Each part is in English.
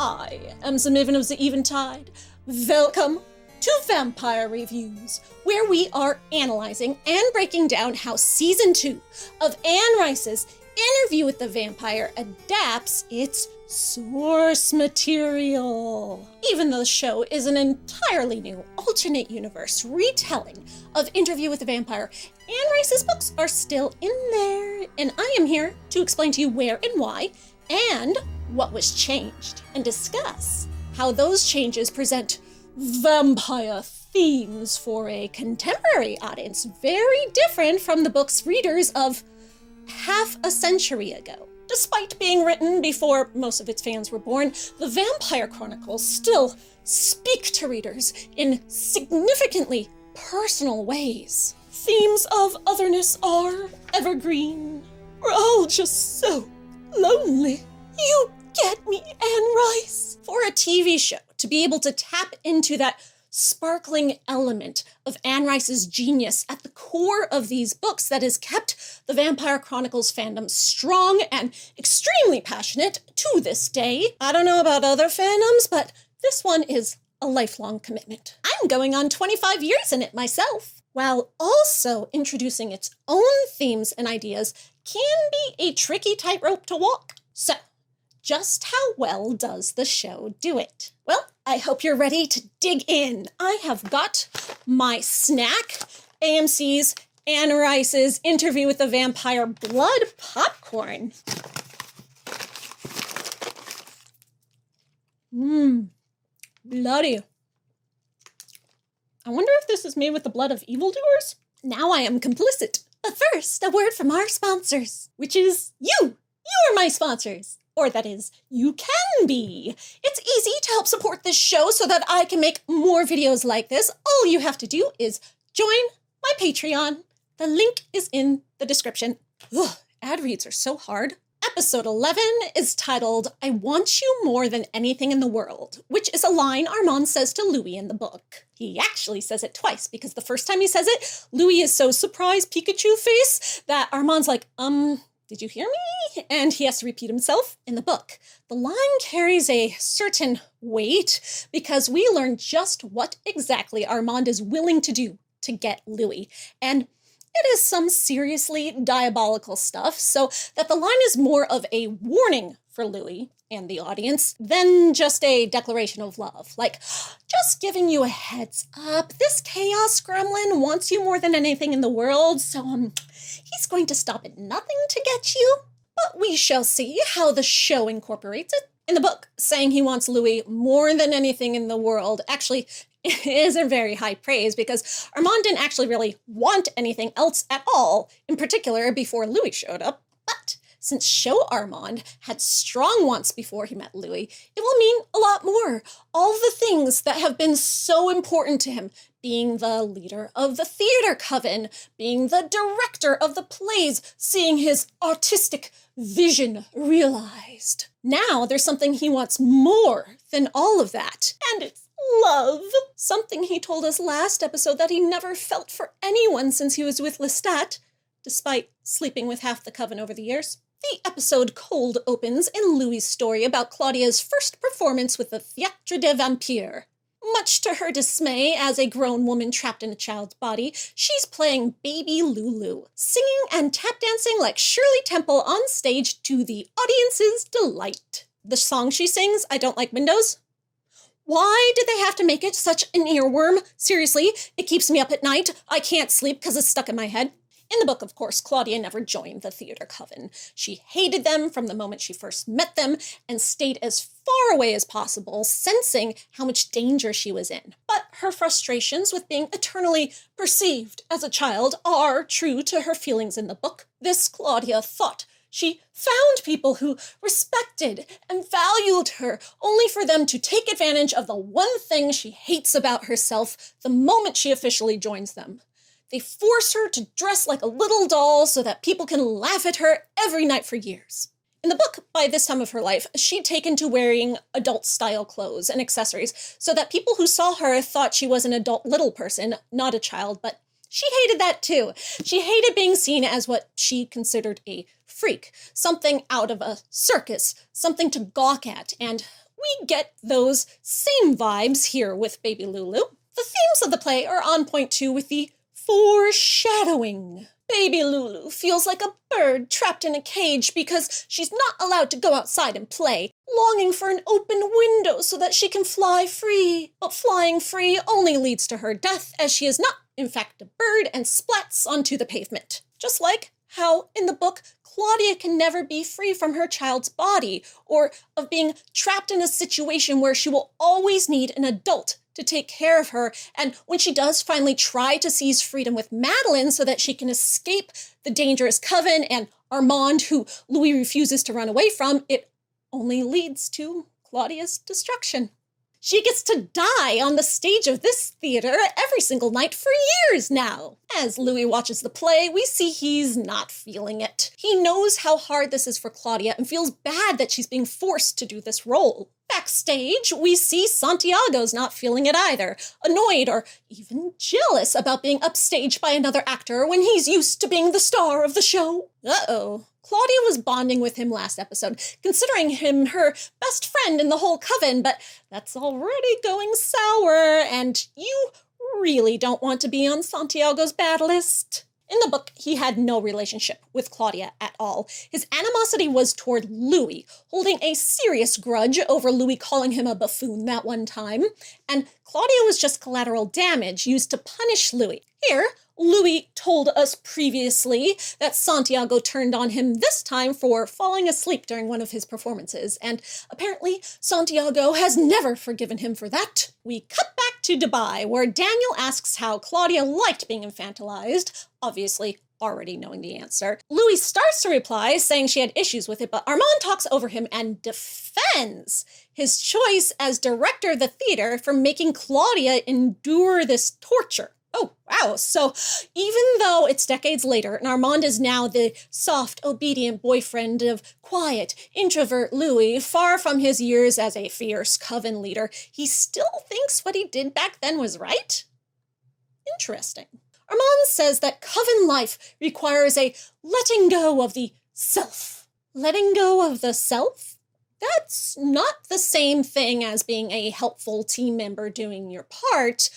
I am the Maven of the Eventide. Welcome to Vampire Reviews, where we are analyzing and breaking down how Season 2 of Anne Rice's Interview with the Vampire adapts its source material. Even though the show is an entirely new alternate universe retelling of Interview with the Vampire, Anne Rice's books are still in there, and I am here to explain to you where and why, and what was changed, and discuss how those changes present vampire themes for a contemporary audience very different from the book's readers of half a century ago. Despite being written before most of its fans were born, the Vampire Chronicles still speak to readers in significantly personal ways. Themes of otherness are evergreen. We're all just so lonely. You get me, Anne Rice. For a TV show to be able to tap into that sparkling element of Anne Rice's genius at the core of these books that has kept the Vampire Chronicles fandom strong and extremely passionate to this day. I don't know about other fandoms, but this one is a lifelong commitment. I'm going on 25 years in it myself, while also introducing its own themes and ideas can be a tricky tightrope to walk. So, just how well does the show do it? Well, I hope you're ready to dig in. I have got my snack, AMC's Anne Rice's Interview with the Vampire blood popcorn. Bloody. I wonder if this is made with the blood of evildoers? Now I am complicit. But first, a word from our sponsors, which is you. You are my sponsors. Or that is, you can be. It's easy to help support this show so that I can make more videos like this. All you have to do is join my Patreon. The link is in the description. Ugh, ad reads are so hard. Episode 11 is titled, I Want You More Than Anything in the World, which is a line Armand says to Louis in the book. He actually says it twice, because the first time he says it, Louis is so surprised Pikachu face that Armand's like, did you hear me? And he has to repeat himself in the book. The line carries a certain weight because we learn just what exactly Armand is willing to do to get Louis. And it is some seriously diabolical stuff, so that the line is more of a warning for Louis and the audience than just a declaration of love. Like, just giving you a heads up, this chaos gremlin wants you more than anything in the world, so he's going to stop at nothing to get you. But we shall see how the show incorporates it. In the book, saying he wants Louis more than anything in the world actually isn't very high praise because Armand didn't actually really want anything else at all, in particular before Louis showed up. But since Show Armand had strong wants before he met Louis, it will mean a lot more. All the things that have been so important to him, being the leader of the theater coven, being the director of the plays, seeing his artistic vision realized. Now there's something he wants more than all of that, and it's love. Something he told us last episode that he never felt for anyone since he was with Lestat, despite sleeping with half the coven over the years. The episode cold opens in Louis' story about Claudia's first performance with the Théâtre des Vampires. Much to her dismay, as a grown woman trapped in a child's body, she's playing baby Lulu, singing and tap dancing like Shirley Temple on stage to the audience's delight. The song she sings, I Don't Like Windows? Why did they have to make it such an earworm? Seriously, it keeps me up at night. I can't sleep because it's stuck in my head. In the book, of course, Claudia never joined the theater coven. She hated them from the moment she first met them and stayed as far away as possible, sensing how much danger she was in. But her frustrations with being eternally perceived as a child are true to her feelings in the book. This Claudia thought she found people who respected and valued her, only for them to take advantage of the one thing she hates about herself the moment she officially joins them. They force her to dress like a little doll so that people can laugh at her every night for years. In the book, by this time of her life, she'd taken to wearing adult-style clothes and accessories so that people who saw her thought she was an adult little person, not a child, but she hated that too. She hated being seen as what she considered a freak, something out of a circus, something to gawk at, and We get those same vibes here with Baby Lulu. The themes of the play are on point too with the foreshadowing. Baby Lulu feels like a bird trapped in a cage because she's not allowed to go outside and play, longing for an open window so that she can fly free. But flying free only leads to her death, as she is not, in fact, a bird and splats onto the pavement. Just like how, in the book, Claudia can never be free from her child's body, or of being trapped in a situation where she will always need an adult to take care of her, and when she does finally try to seize freedom with Madeline so that she can escape the dangerous coven and Armand, who Louis refuses to run away from, it only leads to Claudia's destruction. She gets to die on the stage of this theater every single night for years now. As Louis watches the play, we see he's not feeling it. He knows how hard this is for Claudia and feels bad that she's being forced to do this role. Backstage, we see Santiago's not feeling it either, annoyed or even jealous about being upstaged by another actor when he's used to being the star of the show. Uh-oh. Claudia was bonding with him last episode, considering him her best friend in the whole coven, but that's already going sour, and you really don't want to be on Santiago's bad list. In the book, he had no relationship with Claudia at all. His animosity was toward Louis, holding a serious grudge over Louis calling him a buffoon that one time, and Claudia was just collateral damage used to punish Louis. Here, Louis told us previously that Santiago turned on him this time for falling asleep during one of his performances, and apparently Santiago has never forgiven him for that. We cut back to Dubai, where Daniel asks how Claudia liked being infantilized, obviously already knowing the answer. Louis starts to reply, saying she had issues with it, but Armand talks over him and defends his choice as director of the theater for making Claudia endure this torture. Oh, wow. So even though it's decades later and Armand is now the soft, obedient boyfriend of quiet, introvert Louis, far from his years as a fierce coven leader, he still thinks what he did back then was right? Interesting. Armand says that coven life requires a letting go of the self. Letting go of the self? That's not the same thing as being a helpful team member doing your part.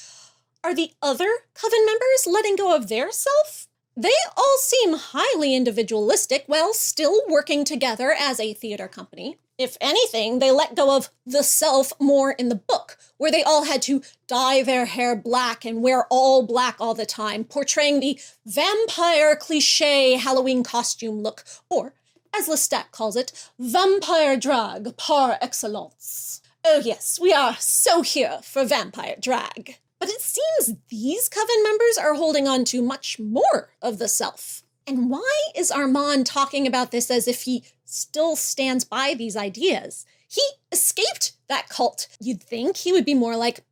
Are the other coven members letting go of their self? They all seem highly individualistic while still working together as a theater company. If anything, they let go of the self more in the book, where they all had to dye their hair black and wear all black all the time, portraying the vampire cliché Halloween costume look, or, as Lestat calls it, vampire drag par excellence. Oh yes, we are so here for vampire drag. But it seems these coven members are holding on to much more of the self. And why is Armand talking about this as if he still stands by these ideas? He escaped that cult. You'd think he would be more like,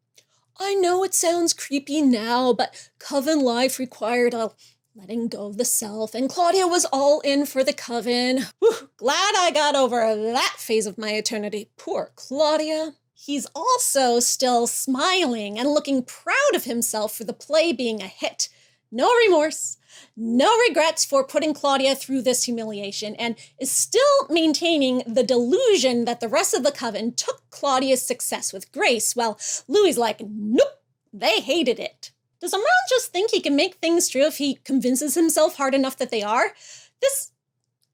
I know it sounds creepy now, but coven life required a letting go of the self, and Claudia was all in for the coven. Whew, glad I got over that phase of my eternity. Poor Claudia. He's also still smiling and looking proud of himself for the play being a hit. No remorse, no regrets for putting Claudia through this humiliation, and is still maintaining the delusion that the rest of the coven took Claudia's success with grace, while Louis like, nope, they hated it. Does Armand just think he can make things true if he convinces himself hard enough that they are? This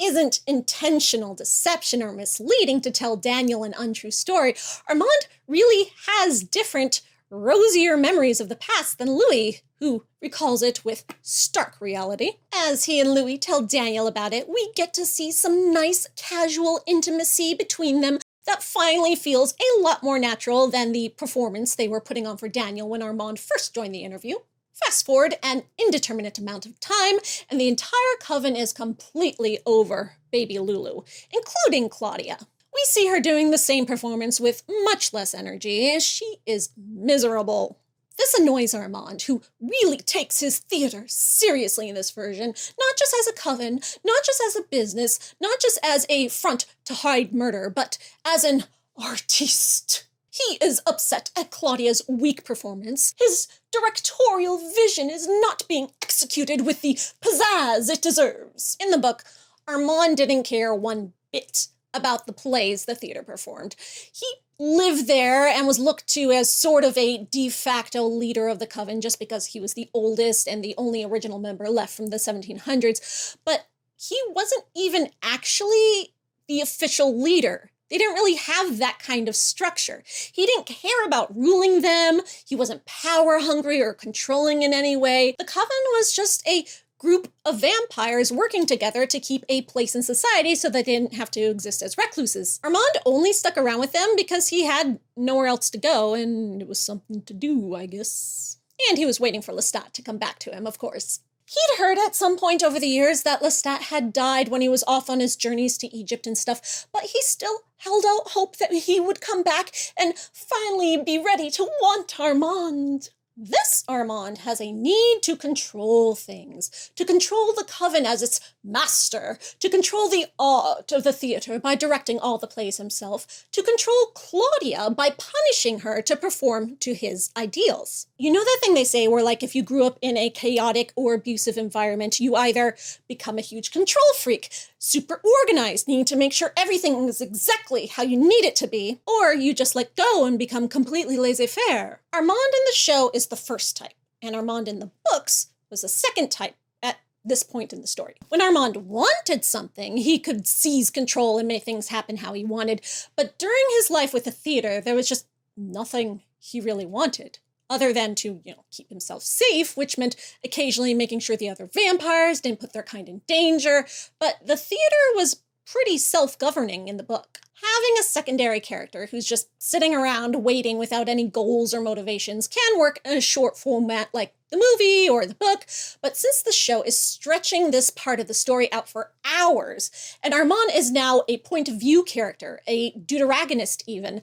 isn't intentional deception or misleading to tell Daniel an untrue story. Armand really has different, rosier memories of the past than Louis, who recalls it with stark reality. As he and Louis tell Daniel about it, we get to see some nice, casual intimacy between them that finally feels a lot more natural than the performance they were putting on for Daniel when Armand first joined the interview. Fast forward an indeterminate amount of time, and the entire coven is completely over baby Lulu, including Claudia. We see her doing the same performance with much less energy. She is miserable. This annoys Armand, who really takes his theater seriously in this version, not just as a coven, not just as a business, not just as a front to hide murder, but as an artiste. He is upset at Claudia's weak performance. His directorial vision is not being executed with the pizzazz it deserves. In the book, Armand didn't care one bit about the plays the theater performed. He lived there and was looked to as sort of a de facto leader of the coven just because he was the oldest and the only original member left from the 1700s. But he wasn't even actually the official leader. They didn't really have that kind of structure. He didn't care about ruling them. He wasn't power hungry or controlling in any way. The coven was just a group of vampires working together to keep a place in society so that they didn't have to exist as recluses. Armand only stuck around with them because he had nowhere else to go, and it was something to do, I guess. And he was waiting for Lestat to come back to him, of course. He'd heard at some point over the years that Lestat had died when he was off on his journeys to Egypt and stuff, but he still held out hope that he would come back and finally be ready to want Armand. This Armand has a need to control things, to control the coven as its master, to control the art of the theater by directing all the plays himself, to control Claudia by punishing her to perform to his ideals. You know that thing they say where, like, if you grew up in a chaotic or abusive environment, you either become a huge control freak, super organized, needing to make sure everything is exactly how you need it to be, or you just let go and become completely laissez-faire. Armand in the show is the first type, and Armand in the books was the second type at this point in the story. When Armand wanted something, he could seize control and make things happen how he wanted, but during his life with the theater, there was just nothing he really wanted, other than to, keep himself safe, which meant occasionally making sure the other vampires didn't put their kind in danger, but the theater was pretty self-governing in the book. Having a secondary character who's just sitting around waiting without any goals or motivations can work in a short format like the movie or the book, but since the show is stretching this part of the story out for hours, and Armand is now a point of view character, a deuteragonist even,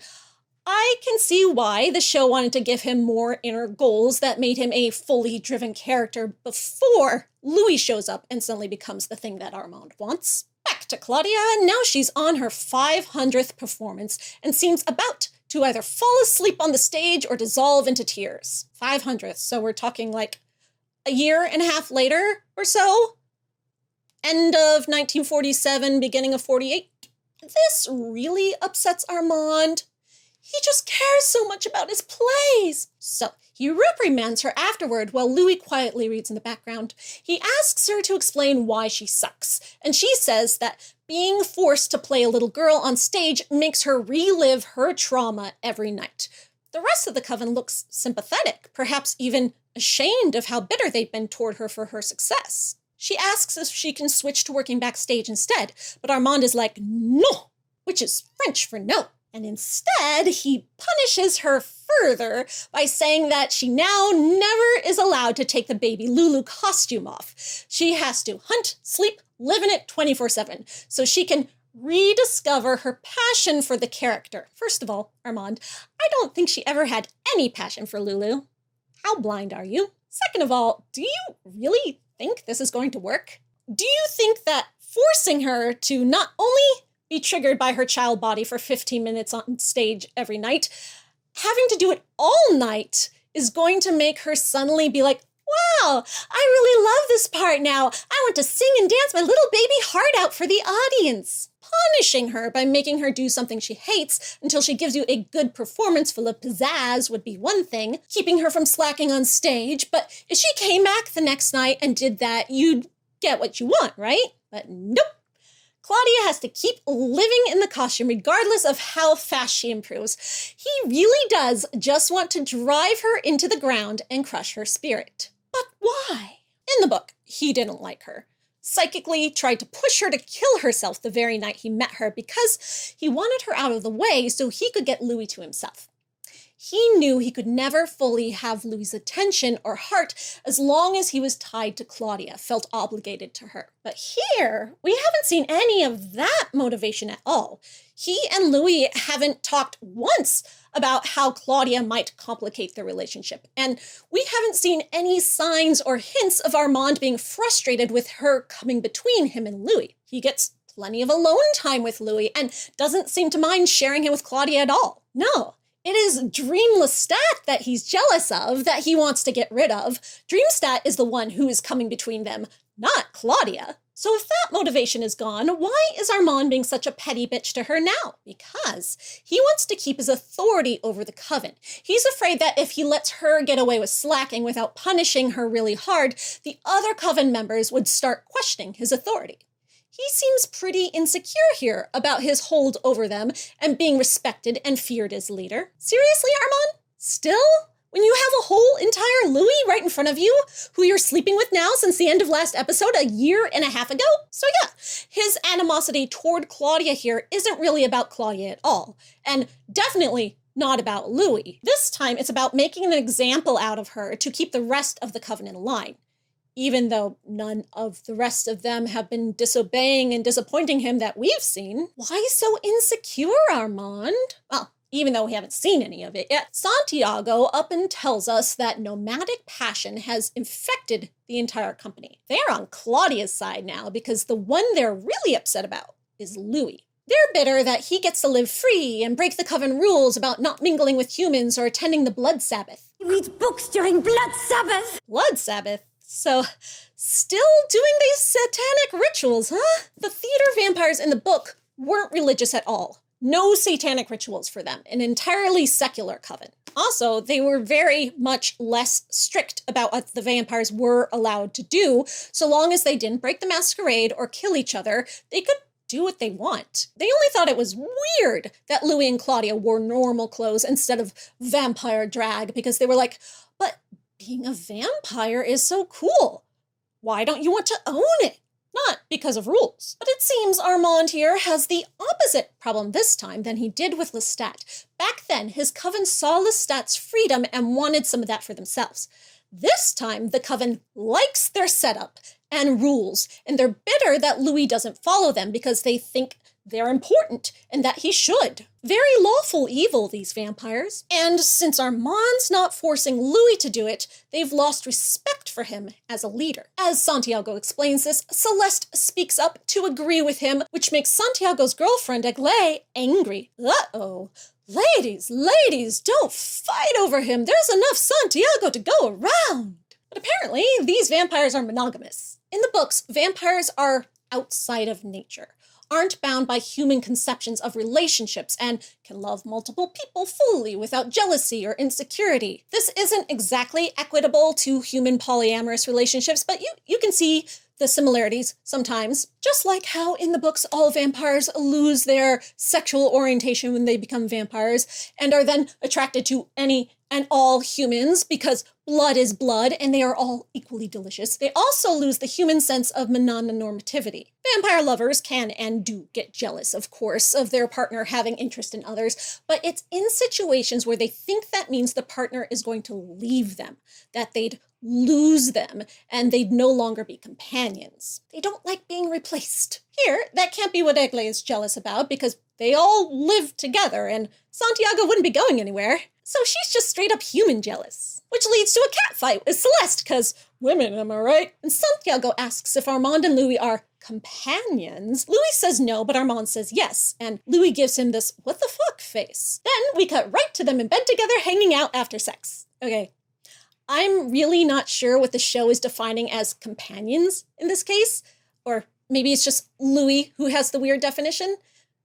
I can see why the show wanted to give him more inner goals that made him a fully driven character before Louis shows up and suddenly becomes the thing that Armand wants. Back to Claudia, and now she's on her 500th performance and seems about to either fall asleep on the stage or dissolve into tears. 500th, so we're talking like a year and a half later or so? End of 1947, beginning of 48. This really upsets Armand. He just cares so much about his plays. So he reprimands her afterward while Louis quietly reads in the background. He asks her to explain why she sucks, and she says that being forced to play a little girl on stage makes her relive her trauma every night. The rest of the coven looks sympathetic, perhaps even ashamed of how bitter they've been toward her for her success. She asks if she can switch to working backstage instead, but Armand is like, no, which is French for no. And instead, he punishes her further by saying that she now never is allowed to take the baby Lulu costume off. She has to hunt, sleep, live in it 24/7, so she can rediscover her passion for the character. First of all, Armand, I don't think she ever had any passion for Lulu. How blind are you? Second of all, do you really think this is going to work? Do you think that forcing her to not only be triggered by her child body for 15 minutes on stage every night, having to do it all night is going to make her suddenly be like, wow, I really love this part now. I want to sing and dance my little baby heart out for the audience. Punishing her by making her do something she hates until she gives you a good performance full of pizzazz would be one thing, keeping her from slacking on stage, but if she came back the next night and did that, you'd get what you want, right? But nope. Claudia has to keep living in the costume regardless of how fast she improves. He really does just want to drive her into the ground and crush her spirit. But why? In the book, he didn't like her. Psychically tried to push her to kill herself the very night he met her because he wanted her out of the way so he could get Louis to himself. He knew he could never fully have Louis' attention or heart as long as he was tied to Claudia, felt obligated to her. But here, we haven't seen any of that motivation at all. He and Louis haven't talked once about how Claudia might complicate their relationship, and we haven't seen any signs or hints of Armand being frustrated with her coming between him and Louis. He gets plenty of alone time with Louis and doesn't seem to mind sharing him with Claudia at all. No. It is Dreamlestat that he's jealous of, that he wants to get rid of. Dreamstat is the one who is coming between them, not Claudia. So if that motivation is gone, why is Armand being such a petty bitch to her now? Because he wants to keep his authority over the coven. He's afraid that if he lets her get away with slacking without punishing her really hard, the other coven members would start questioning his authority. He seems pretty insecure here about his hold over them and being respected and feared as leader. Seriously, Armand? Still? When you have a whole entire Louis right in front of you, who you're sleeping with now since the end of last episode a year and a half ago? So yeah, his animosity toward Claudia here isn't really about Claudia at all, and definitely not about Louis. This time it's about making an example out of her to keep the rest of the coven in line. Even though none of the rest of them have been disobeying and disappointing him that we've seen. Why so insecure, Armand? Well, even though we haven't seen any of it yet, Santiago up and tells us that nomadic passion has infected the entire company. They're on Claudia's side now because the one they're really upset about is Louis. They're bitter that he gets to live free and break the coven rules about not mingling with humans or attending the Blood Sabbath. He reads books during Blood Sabbath! Blood Sabbath? So, still doing these satanic rituals, huh? The theater vampires in the book weren't religious at all. No satanic rituals for them, an entirely secular coven. Also, they were very much less strict about what the vampires were allowed to do. So long as they didn't break the masquerade or kill each other, they could do what they want. They only thought it was weird that Louis and Claudia wore normal clothes instead of vampire drag because they were like, but being a vampire is so cool. Why don't you want to own it? Not because of rules. But it seems Armand here has the opposite problem this time than he did with Lestat. Back then, his coven saw Lestat's freedom and wanted some of that for themselves. This time, the coven likes their setup and rules, and they're bitter that Louis doesn't follow them because they think they're important and that he should. Very lawful evil, these vampires. And since Armand's not forcing Louis to do it, they've lost respect for him as a leader. As Santiago explains this, Celeste speaks up to agree with him, which makes Santiago's girlfriend, Aglé, angry. Uh-oh. Ladies, don't fight over him. There's enough Santiago to go around. But apparently, these vampires are monogamous. In the books, vampires are outside of nature, aren't bound by human conceptions of relationships, and can love multiple people fully without jealousy or insecurity. This isn't exactly equitable to human polyamorous relationships, but you can see the similarities sometimes. Just like how in the books all vampires lose their sexual orientation when they become vampires, and are then attracted to any and all humans because blood is blood and they are all equally delicious. They also lose the human sense of mononormativity. Vampire lovers can and do get jealous, of course, of their partner having interest in others, but it's in situations where they think that means the partner is going to leave them, that they'd lose them, and they'd no longer be companions. They don't like being replaced. Here, that can't be what Aglé is jealous about because they all live together and Santiago wouldn't be going anywhere. So she's just straight up human jealous. Which leads to a catfight with Celeste, because women, am I right? And Santiago asks if Armand and Louis are companions. Louis says no, but Armand says yes, and Louis gives him this what the fuck face. Then we cut right to them in bed together hanging out after sex. Okay, I'm really not sure what the show is defining as companions in this case, or maybe it's just Louis who has the weird definition.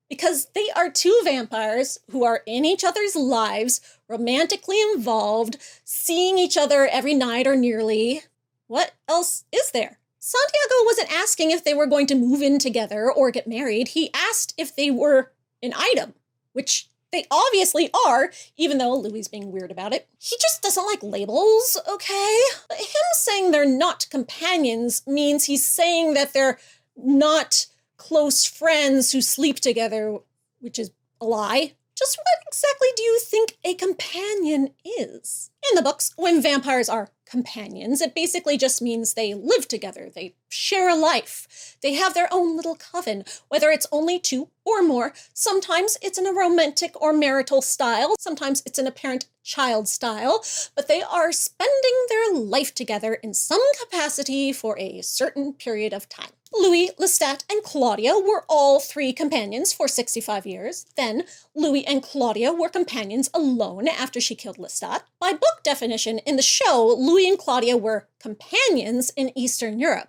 Because they are two vampires who are in each other's lives, romantically involved, seeing each other every night or nearly. What else is there? Santiago wasn't asking if they were going to move in together or get married. He asked if they were an item, which they obviously are, even though Louis is being weird about it. He just doesn't like labels, okay? But him saying they're not companions means he's saying that they're not close friends who sleep together, which is a lie. Just what exactly do you think a companion is? In the books, when vampires are companions, it basically just means they live together, they share a life, they have their own little coven, whether it's only two or more. Sometimes it's in a romantic or marital style, sometimes it's in a parent-child style, but they are spending their life together in some capacity for a certain period of time. Louis, Lestat, and Claudia were all three companions for 65 years. Then, Louis and Claudia were companions alone after she killed Lestat. By book definition, in the show, Louis and Claudia were companions in Eastern Europe.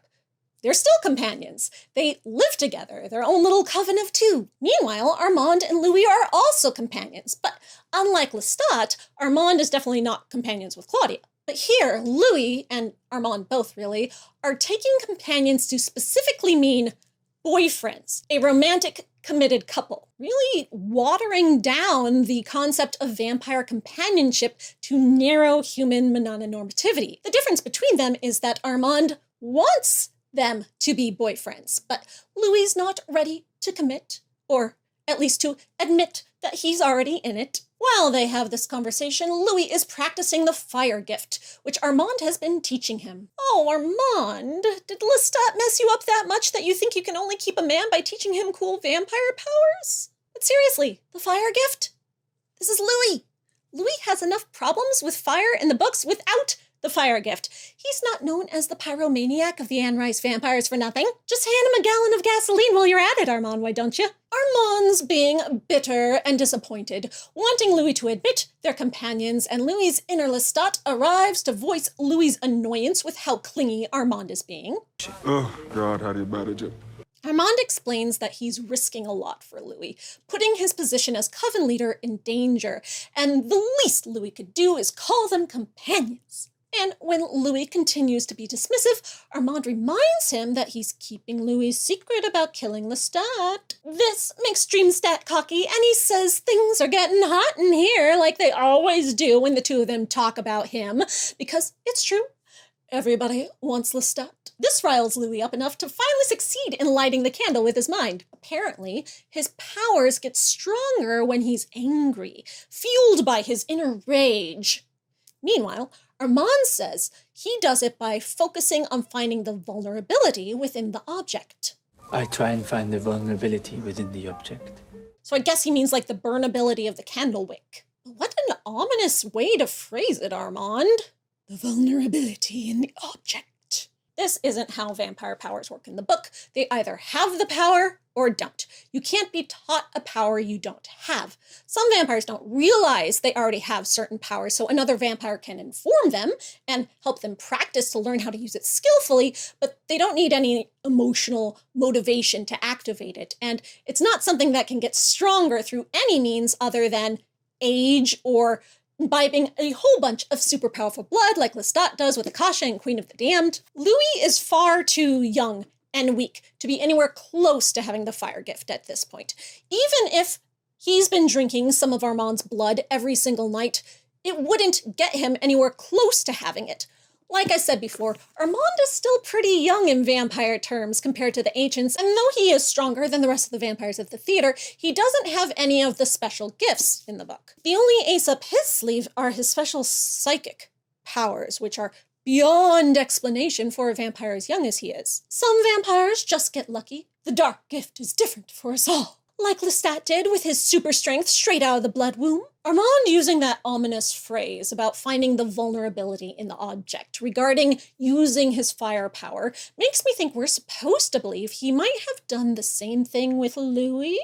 They're still companions. They live together, their own little coven of two. Meanwhile, Armand and Louis are also companions, but unlike Lestat, Armand is definitely not companions with Claudia. But here, Louis, and Armand both really, are taking companions to specifically mean boyfriends, a romantic committed couple, really watering down the concept of vampire companionship to narrow human mononormativity. The difference between them is that Armand wants them to be boyfriends, but Louis is not ready to commit, or at least to admit that he's already in it. While they have this conversation, Louis is practicing the fire gift, which Armand has been teaching him. Oh, Armand, did Lestat mess you up that much that you think you can only keep a man by teaching him cool vampire powers? But seriously, the fire gift? This is Louis. Louis has enough problems with fire in the books without the fire gift. He's not known as the pyromaniac of the Anne Rice vampires for nothing. Just hand him a gallon of gasoline while you're at it, Armand, why don't you? Armand's being bitter and disappointed, wanting Louis to admit they're companions, and Louis's inner Lestat arrives to voice Louis's annoyance with how clingy Armand is being. Oh, God, how do you manage it? Armand explains that he's risking a lot for Louis, putting his position as coven leader in danger, and the least Louis could do is call them companions. And when Louis continues to be dismissive, Armand reminds him that he's keeping Louis' secret about killing Lestat. This makes Dreamstat cocky, and he says things are getting hot in here like they always do when the two of them talk about him, because it's true. Everybody wants Lestat. This riles Louis up enough to finally succeed in lighting the candle with his mind. Apparently, his powers get stronger when he's angry, fueled by his inner rage. Meanwhile, Armand says he does it by focusing on finding the vulnerability within the object. I try and find the vulnerability within the object. So I guess he means like the burnability of the candle wick. What an ominous way to phrase it, Armand. The vulnerability in the object. This isn't how vampire powers work in the book. They either have the power or don't. You can't be taught a power you don't have. Some vampires don't realize they already have certain powers, so another vampire can inform them and help them practice to learn how to use it skillfully, but they don't need any emotional motivation to activate it. And it's not something that can get stronger through any means other than age or imbibing a whole bunch of super powerful blood like Lestat does with Akasha and Queen of the Damned. Louis is far too young and weak to be anywhere close to having the fire gift at this point. Even if he's been drinking some of Armand's blood every single night, it wouldn't get him anywhere close to having it. Like I said before, Armand is still pretty young in vampire terms compared to the ancients, and though he is stronger than the rest of the vampires of the theater, he doesn't have any of the special gifts in the book. The only ace up his sleeve are his special psychic powers, which are beyond explanation for a vampire as young as he is. Some vampires just get lucky. The dark gift is different for us all. Like Lestat did with his super strength straight out of the blood womb. Armand using that ominous phrase about finding the vulnerability in the object regarding using his fire power makes me think we're supposed to believe he might have done the same thing with Louis,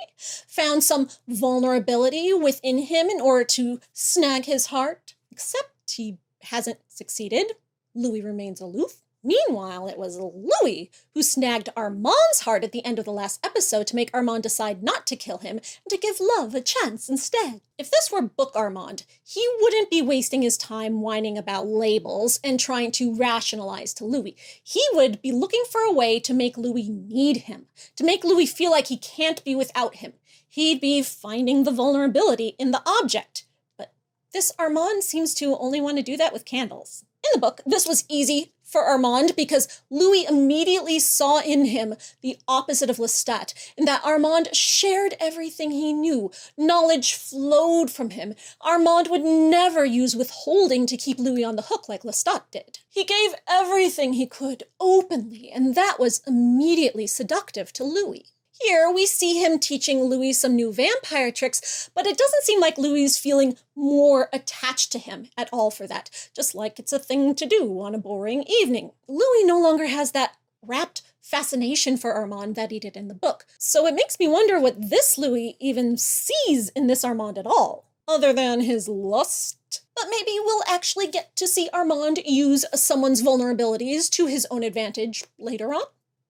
found some vulnerability within him in order to snag his heart, except he hasn't succeeded. Louis remains aloof. Meanwhile, it was Louis who snagged Armand's heart at the end of the last episode to make Armand decide not to kill him and to give love a chance instead. If this were book Armand, he wouldn't be wasting his time whining about labels and trying to rationalize to Louis. He would be looking for a way to make Louis need him, to make Louis feel like he can't be without him. He'd be finding the vulnerability in the object. But this Armand seems to only want to do that with candles. In the book, this was easy for Armand because Louis immediately saw in him the opposite of Lestat, in that Armand shared everything he knew. Knowledge flowed from him. Armand would never use withholding to keep Louis on the hook like Lestat did. He gave everything he could openly, and that was immediately seductive to Louis. Here, we see him teaching Louis some new vampire tricks, but it doesn't seem like Louis is feeling more attached to him at all for that, just like it's a thing to do on a boring evening. Louis no longer has that rapt fascination for Armand that he did in the book, so it makes me wonder what this Louis even sees in this Armand at all, other than his lust. But maybe we'll actually get to see Armand use someone's vulnerabilities to his own advantage later on.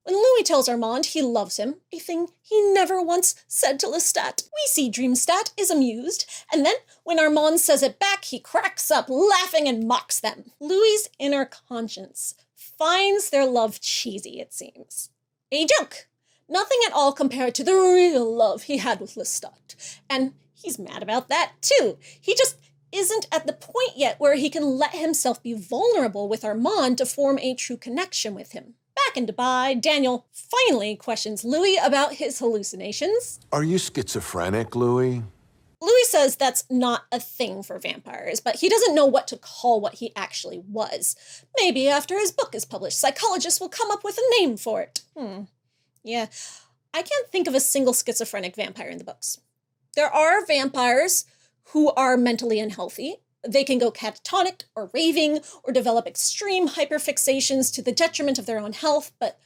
When Louis tells Armand he loves him, a thing he never once said to Lestat, we see Dreamstat is amused, and then when Armand says it back, he cracks up, laughing and mocks them. Louis's inner conscience finds their love cheesy, it seems. A joke. Nothing at all compared to the real love he had with Lestat. And he's mad about that, too. He just isn't at the point yet where he can let himself be vulnerable with Armand to form a true connection with him. Back in Dubai, Daniel finally questions Louis about his hallucinations. Are you schizophrenic, Louis? Louis says that's not a thing for vampires, but he doesn't know what to call what he actually was. Maybe after his book is published, psychologists will come up with a name for it. Yeah, I can't think of a single schizophrenic vampire in the books. There are vampires who are mentally unhealthy. They can go catatonic or raving or develop extreme hyperfixations to the detriment of their own health, but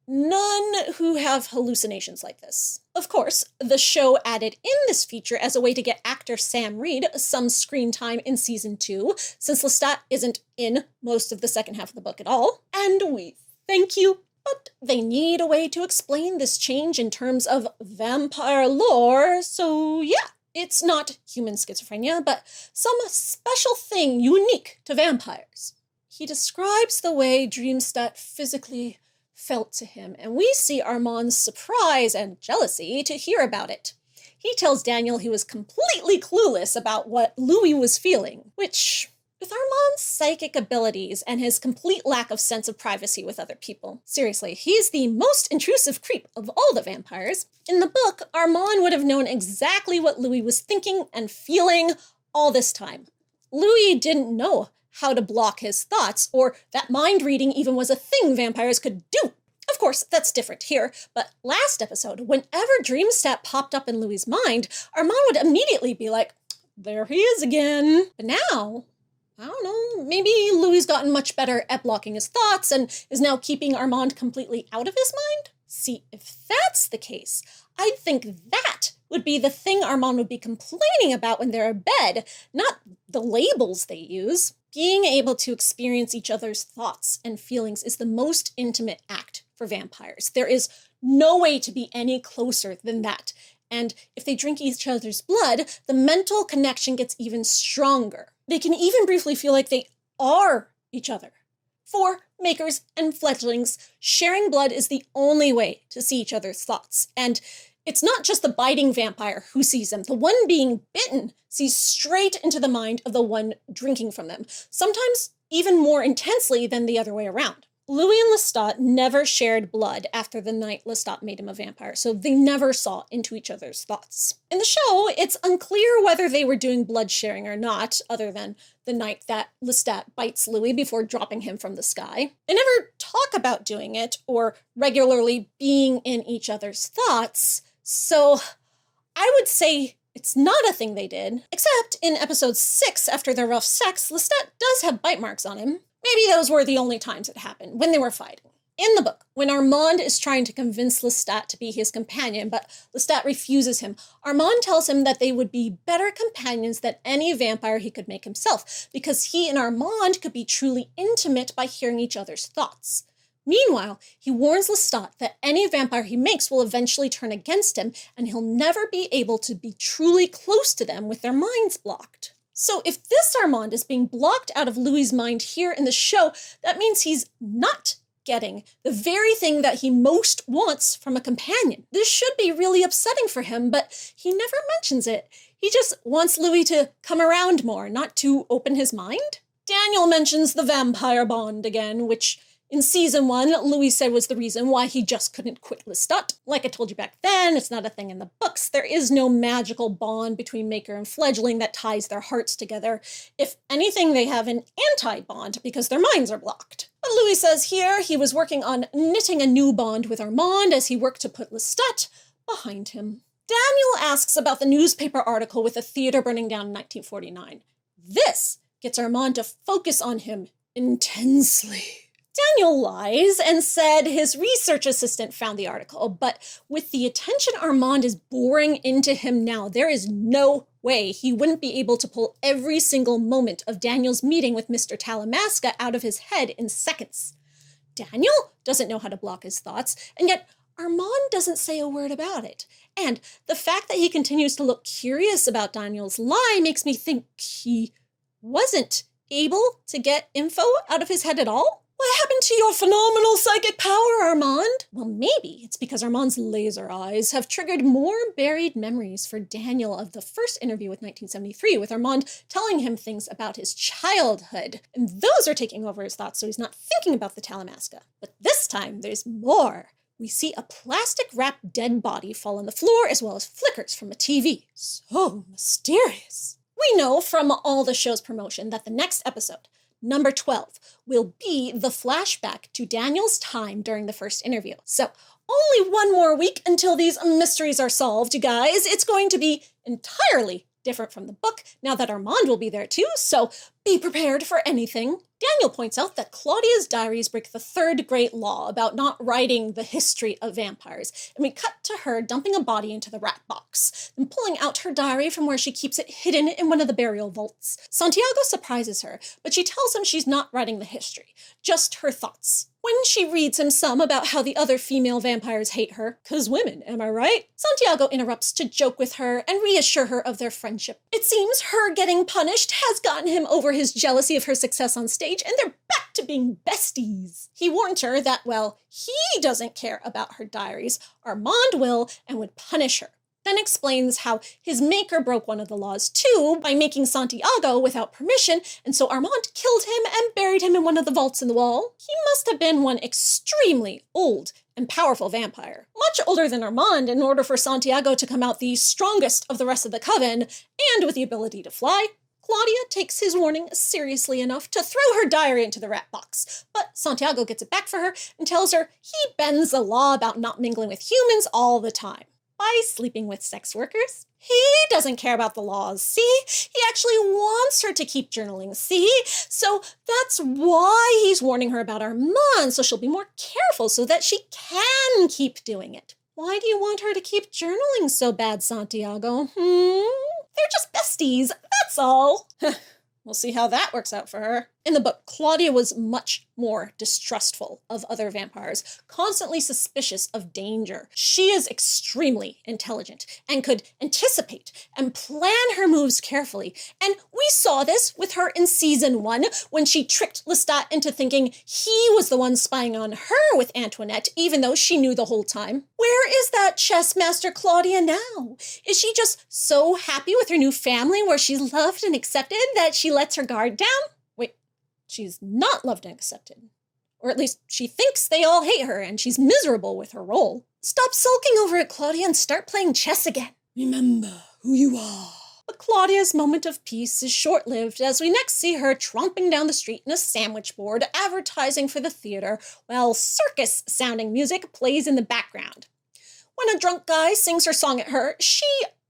none who have hallucinations like this. Of course, the show added in this feature as a way to get actor Sam Reed some screen time in season 2, since Lestat isn't in most of the second half of the book at all. And we thank you, but they need a way to explain this change in terms of vampire lore, so yeah. It's not human schizophrenia, but some special thing unique to vampires. He describes the way Dreamstat physically felt to him, and we see Armand's surprise and jealousy to hear about it. He tells Daniel he was completely clueless about what Louis was feeling, which, with Armand's psychic abilities and his complete lack of sense of privacy with other people, seriously, he's the most intrusive creep of all the vampires. In the book, Armand would have known exactly what Louis was thinking and feeling all this time. Louis didn't know how to block his thoughts, or that mind reading even was a thing vampires could do. Of course, that's different here, but last episode, whenever Dreamstat popped up in Louis' mind, Armand would immediately be like, there he is again. But now, I don't know, maybe Louis gotten much better at blocking his thoughts and is now keeping Armand completely out of his mind? See, if that's the case, I'd think that would be the thing Armand would be complaining about when they're in bed, not the labels they use. Being able to experience each other's thoughts and feelings is the most intimate act for vampires. There is no way to be any closer than that. And if they drink each other's blood, the mental connection gets even stronger. They can even briefly feel like they are each other. For makers and fledglings, sharing blood is the only way to see each other's thoughts. And it's not just the biting vampire who sees them. The one being bitten sees straight into the mind of the one drinking from them, sometimes even more intensely than the other way around. Louis and Lestat never shared blood after the night Lestat made him a vampire, so they never saw into each other's thoughts. In the show, it's unclear whether they were doing blood sharing or not, other than the night that Lestat bites Louis before dropping him from the sky. They never talk about doing it or regularly being in each other's thoughts, so I would say it's not a thing they did, except in episode 6, after their rough sex, Lestat does have bite marks on him. Maybe those were the only times it happened, when they were fighting. In the book, when Armand is trying to convince Lestat to be his companion, but Lestat refuses him, Armand tells him that they would be better companions than any vampire he could make himself, because he and Armand could be truly intimate by hearing each other's thoughts. Meanwhile, he warns Lestat that any vampire he makes will eventually turn against him, and he'll never be able to be truly close to them with their minds blocked. So if this Armand is being blocked out of Louis' mind here in the show, that means he's not getting the very thing that he most wants from a companion. This should be really upsetting for him, but he never mentions it. He just wants Louis to come around more, not to open his mind. Daniel mentions the vampire bond again, which in season 1, Louis said was the reason why he just couldn't quit Lestat. Like I told you back then, it's not a thing in the books. There is no magical bond between Maker and Fledgling that ties their hearts together. If anything, they have an anti-bond because their minds are blocked. But Louis says here he was working on knitting a new bond with Armand as he worked to put Lestat behind him. Daniel asks about the newspaper article with the theater burning down in 1949. This gets Armand to focus on him intensely. Daniel lies and said his research assistant found the article, but with the attention Armand is boring into him now, there is no way he wouldn't be able to pull every single moment of Daniel's meeting with Mr. Talamasca out of his head in seconds. Daniel doesn't know how to block his thoughts, and yet Armand doesn't say a word about it. And the fact that he continues to look curious about Daniel's lie makes me think he wasn't able to get info out of his head at all. What happened to your phenomenal psychic power, Armand? Well, maybe it's because Armand's laser eyes have triggered more buried memories for Daniel of the first interview with 1973, with Armand telling him things about his childhood. And those are taking over his thoughts, so he's not thinking about the Talamasca. But this time, there's more. We see a plastic-wrapped dead body fall on the floor, as well as flickers from a TV. So mysterious. We know from all the show's promotion that the next episode, number 12, will be the flashback to Daniel's time during the first interview. So only one more week until these mysteries are solved, you guys. It's going to be entirely different from the book now that Armand will be there too, so be prepared for anything. Daniel points out that Claudia's diaries break the third great law about not writing the history of vampires, and we cut to her dumping a body into the rat box, then pulling out her diary from where she keeps it hidden in one of the burial vaults. Santiago surprises her, but she tells him she's not writing the history, just her thoughts. When she reads him some about how the other female vampires hate her, 'cause women, am I right? Santiago interrupts to joke with her and reassure her of their friendship. It seems her getting punished has gotten him over his jealousy of her success on stage, and they're back to being besties. He warns her that, well, he doesn't care about her diaries, Armand will, and would punish her. Then explains how his maker broke one of the laws too by making Santiago without permission, and so Armand killed him and buried him in one of the vaults in the wall. He must have been one extremely old and powerful vampire, much older than Armand, in order for Santiago to come out the strongest of the rest of the coven, and with the ability to fly. Claudia takes his warning seriously enough to throw her diary into the rat box, but Santiago gets it back for her and tells her he bends the law about not mingling with humans all the time by sleeping with sex workers. He doesn't care about the laws, see? He actually wants her to keep journaling, see? So that's why he's warning her about Armand, so she'll be more careful so that she can keep doing it. Why do you want her to keep journaling so bad, Santiago? They're just besties, that's all. We'll see how that works out for her. In the book, Claudia was much more distrustful of other vampires, constantly suspicious of danger. She is extremely intelligent and could anticipate and plan her moves carefully. And we saw this with her in season 1 when she tricked Lestat into thinking he was the one spying on her with Antoinette, even though she knew the whole time. Where is that chess master Claudia now? Is she just so happy with her new family where she's loved and accepted that she lets her guard down? Wait, she's not loved and accepted. Or at least she thinks they all hate her and she's miserable with her role. Stop sulking over it, Claudia, and start playing chess again. Remember who you are. But Claudia's moment of peace is short-lived as we next see her tromping down the street in a sandwich board advertising for the theater while circus-sounding music plays in the background. When a drunk guy sings her song at her, she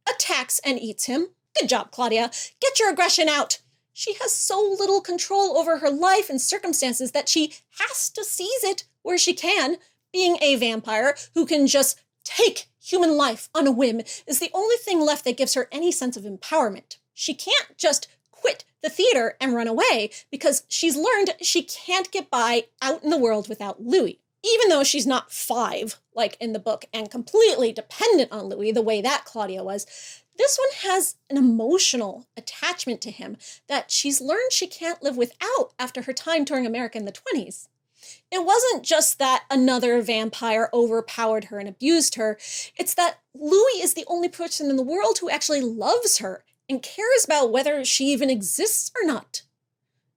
attacks and eats him. Good job, Claudia. Get your aggression out. She has so little control over her life and circumstances that she has to seize it where she can. Being a vampire who can just take human life on a whim is the only thing left that gives her any sense of empowerment. She can't just quit the theater and run away because she's learned she can't get by out in the world without Louis. Even though she's not 5, like in the book, and completely dependent on Louis the way that Claudia was, this one has an emotional attachment to him that she's learned she can't live without after her time touring America in the 20s. It wasn't just that another vampire overpowered her and abused her. It's that Louis is the only person in the world who actually loves her and cares about whether she even exists or not.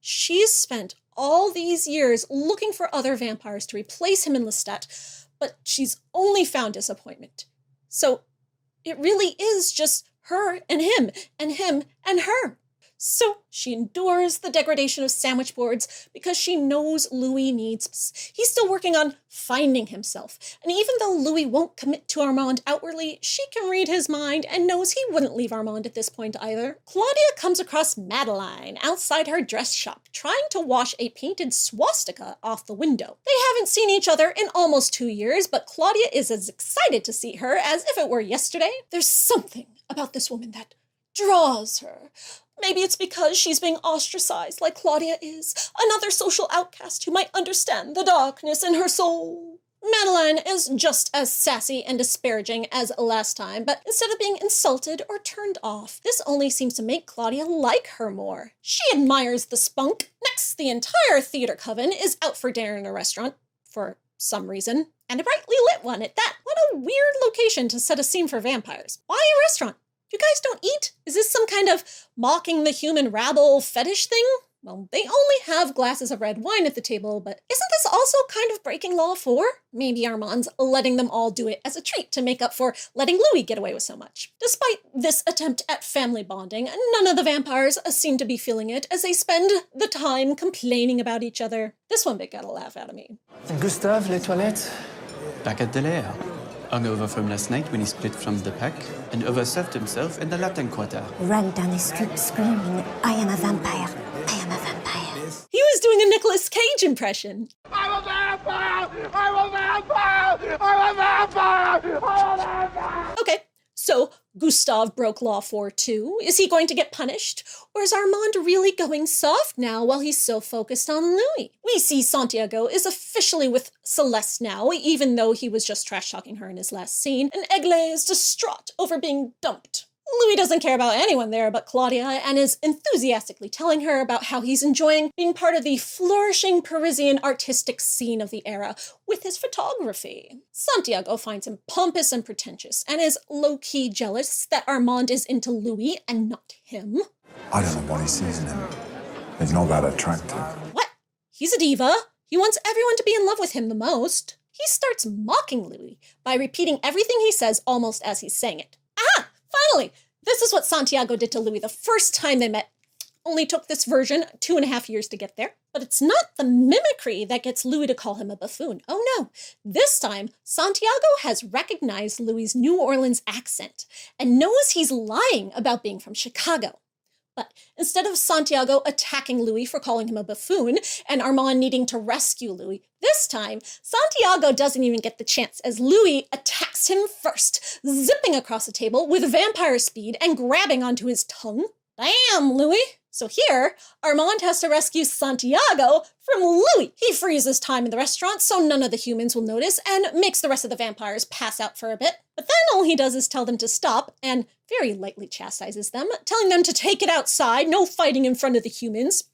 She's spent all these years looking for other vampires to replace him in Lestat, but she's only found disappointment. So it really is just her and him and her. So she endures the degradation of sandwich boards because she knows Louis needs peace. He's still working on finding himself. And even though Louis won't commit to Armand outwardly, she can read his mind and knows he wouldn't leave Armand at this point either. Claudia comes across Madeline outside her dress shop, trying to wash a painted swastika off the window. They haven't seen each other in almost 2 years, but Claudia is as excited to see her as if it were yesterday. There's something about this woman that draws her. Maybe it's because she's being ostracized like Claudia is, another social outcast who might understand the darkness in her soul. Madeline is just as sassy and disparaging as last time, but instead of being insulted or turned off, this only seems to make Claudia like her more. She admires the spunk. Next, the entire theater coven is out for dinner in a restaurant, for some reason, and a brightly lit one at that. What a weird location to set a scene for vampires. Why a restaurant? You guys don't eat? Is this some kind of mocking the human rabble fetish thing? Well, they only have glasses of red wine at the table, but isn't this also kind of breaking Law 4? Maybe Armand's letting them all do it as a treat to make up for letting Louis get away with so much. Despite this attempt at family bonding, none of the vampires seem to be feeling it as they spend the time complaining about each other. This one bit got a laugh out of me. Gustave, les toilettes? Packet de l'air. Hungover from last night when he split from the pack and overstuffed himself in the Latin Quarter. Ran down the street screaming, I am a vampire. I am a vampire. He was doing a Nicolas Cage impression. I'm a vampire! I'm a vampire! I'm a vampire! I'm a vampire! Okay, so Gustave broke Law 4 too. Is he going to get punished? Or is Armand really going soft now while he's so focused on Louis? We see Santiago is officially with Celeste now, even though he was just trash-talking her in his last scene, and Aigle is distraught over being dumped. Louis doesn't care about anyone there but Claudia and is enthusiastically telling her about how he's enjoying being part of the flourishing Parisian artistic scene of the era with his photography. Santiago finds him pompous and pretentious and is low-key jealous that Armand is into Louis and not him. I don't know what he sees in him. He's not that attractive. What? He's a diva. He wants everyone to be in love with him the most. He starts mocking Louis by repeating everything he says almost as he's saying it. Aha! Finally, this is what Santiago did to Louis the first time they met. Only took this version 2.5 years to get there. But it's not the mimicry that gets Louis to call him a buffoon. Oh no, this time Santiago has recognized Louis's New Orleans accent and knows he's lying about being from Chicago. But instead of Santiago attacking Louis for calling him a buffoon and Armand needing to rescue Louis, this time Santiago doesn't even get the chance as Louis attacks him first, zipping across the table with vampire speed and grabbing onto his tongue. Damn, Louis! So here, Armand has to rescue Santiago from Louis. He freezes time in the restaurant so none of the humans will notice and makes the rest of the vampires pass out for a bit. But then all he does is tell them to stop and very lightly chastises them, telling them to take it outside, no fighting in front of the humans.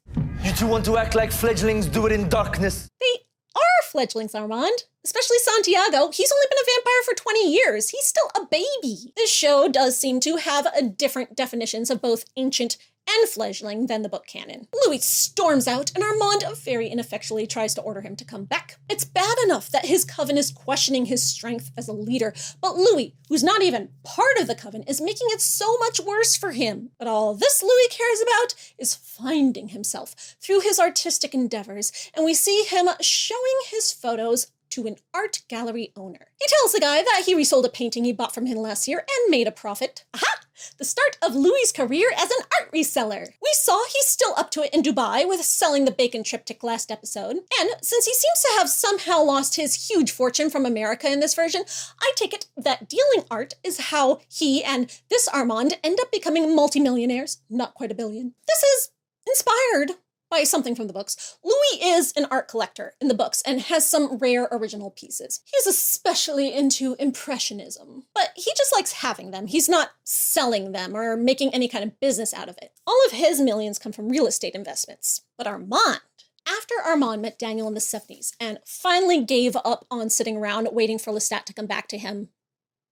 You two want to act like fledglings do it in darkness. They are fledglings, Armand. Especially Santiago. He's only been a vampire for 20 years. He's still a baby. This show does seem to have different definitions of both ancient and fledgling than the book canon. Louis storms out, and Armand very ineffectually tries to order him to come back. It's bad enough that his coven is questioning his strength as a leader, but Louis, who's not even part of the coven, is making it so much worse for him. But all this Louis cares about is finding himself through his artistic endeavors, and we see him showing his photos to an art gallery owner. He tells the guy that he resold a painting he bought from him last year and made a profit. Aha! The start of Louis' career as an art reseller. We saw he's still up to it in Dubai with selling the bacon triptych last episode. And since he seems to have somehow lost his huge fortune from America in this version, I take it that dealing art is how he and this Armand end up becoming multimillionaires. Not quite a billion. This is inspired by something from the books. Louis is an art collector in the books and has some rare original pieces. He's especially into Impressionism, but he just likes having them. He's not selling them or making any kind of business out of it. All of his millions come from real estate investments. But Armand, after Armand met Daniel in the 70s and finally gave up on sitting around waiting for Lestat to come back to him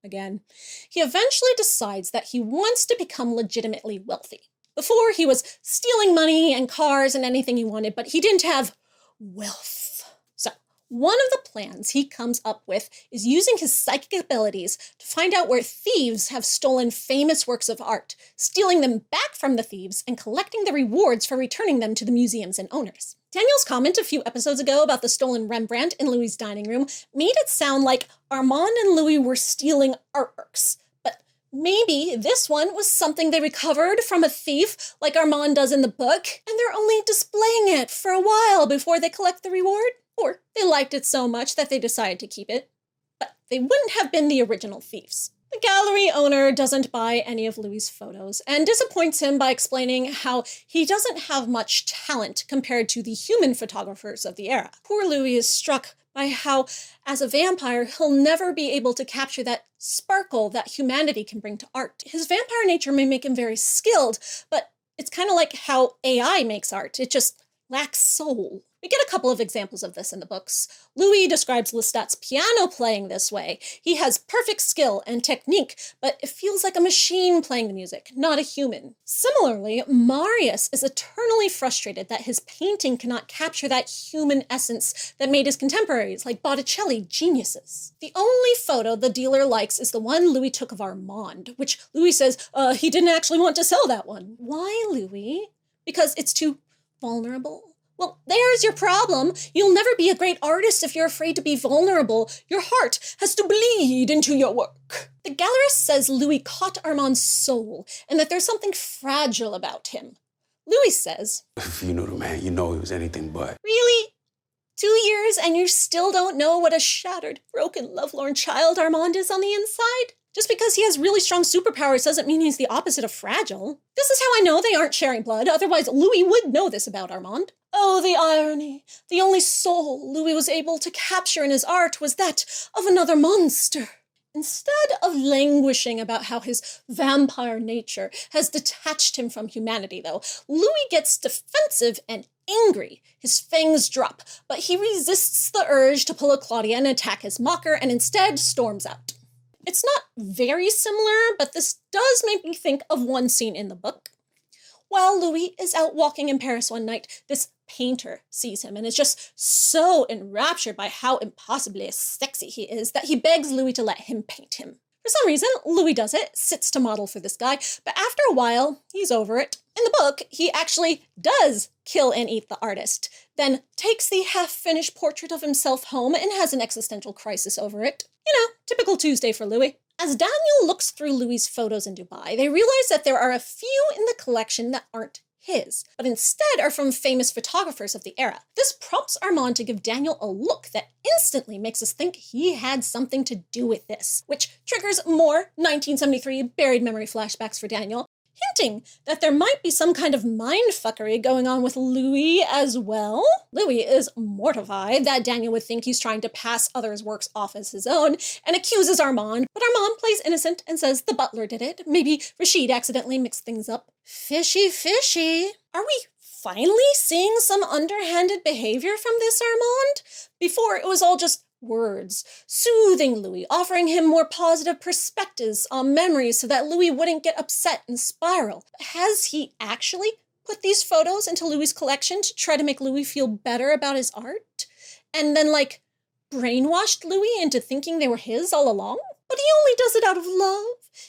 again, he eventually decides that he wants to become legitimately wealthy. Before, he was stealing money and cars and anything he wanted, but he didn't have wealth. So, one of the plans he comes up with is using his psychic abilities to find out where thieves have stolen famous works of art, stealing them back from the thieves, and collecting the rewards for returning them to the museums and owners. Daniel's comment a few episodes ago about the stolen Rembrandt in Louis' dining room made it sound like Armand and Louis were stealing artworks. Maybe this one was something they recovered from a thief, like Armand does in the book, and they're only displaying it for a while before they collect the reward. Or they liked it so much that they decided to keep it. But they wouldn't have been the original thieves. The gallery owner doesn't buy any of Louis's photos and disappoints him by explaining how he doesn't have much talent compared to the human photographers of the era. Poor Louis is struck by how, as a vampire, he'll never be able to capture that sparkle that humanity can bring to art. His vampire nature may make him very skilled, but it's kind of like how AI makes art. It just lacks soul. We get a couple of examples of this in the books. Louis describes Lestat's piano playing this way. He has perfect skill and technique, but it feels like a machine playing the music, not a human. Similarly, Marius is eternally frustrated that his painting cannot capture that human essence that made his contemporaries, like Botticelli, geniuses. The only photo the dealer likes is the one Louis took of Armand, which Louis says he didn't actually want to sell that one. Why, Louis? Because it's too vulnerable? Well, there's your problem. You'll never be a great artist if you're afraid to be vulnerable. Your heart has to bleed into your work. The gallerist says Louis caught Armand's soul and that there's something fragile about him. Louis says, If you knew the man, you know he was anything but. Really? 2 years and you still don't know what a shattered, broken, lovelorn child Armand is on the inside? Just because he has really strong superpowers doesn't mean he's the opposite of fragile. This is how I know they aren't sharing blood, otherwise Louis would know this about Armand. Oh, the irony. The only soul Louis was able to capture in his art was that of another monster. Instead of languishing about how his vampire nature has detached him from humanity, though, Louis gets defensive and angry. His fangs drop, but he resists the urge to pull a Claudia and attack his mocker and instead storms out. It's not very similar, but this does make me think of one scene in the book. While Louis is out walking in Paris one night, this painter sees him and is just so enraptured by how impossibly sexy he is that he begs Louis to let him paint him. For some reason, Louis does it, sits to model for this guy, but after a while, he's over it. In the book, he actually does kill and eat the artist, then takes the half-finished portrait of himself home and has an existential crisis over it. You know, typical Tuesday for Louis. As Daniel looks through Louis's photos in Dubai, they realize that there are a few in the collection that aren't his, but instead are from famous photographers of the era. This prompts Armand to give Daniel a look that instantly makes us think he had something to do with this, which triggers more 1973 buried memory flashbacks for Daniel, hinting that there might be some kind of mindfuckery going on with Louis as well. Louis is mortified that Daniel would think he's trying to pass others' works off as his own and accuses Armand, but Armand plays innocent and says the butler did it. Maybe Rashid accidentally mixed things up. Fishy, fishy. Are we finally seeing some underhanded behavior from this Armand? Before, it was all just words, soothing Louis, offering him more positive perspectives on memories so that Louis wouldn't get upset and spiral. Has he actually put these photos into Louis's collection to try to make Louis feel better about his art? And then, brainwashed Louis into thinking they were his all along? But he only does it out of love.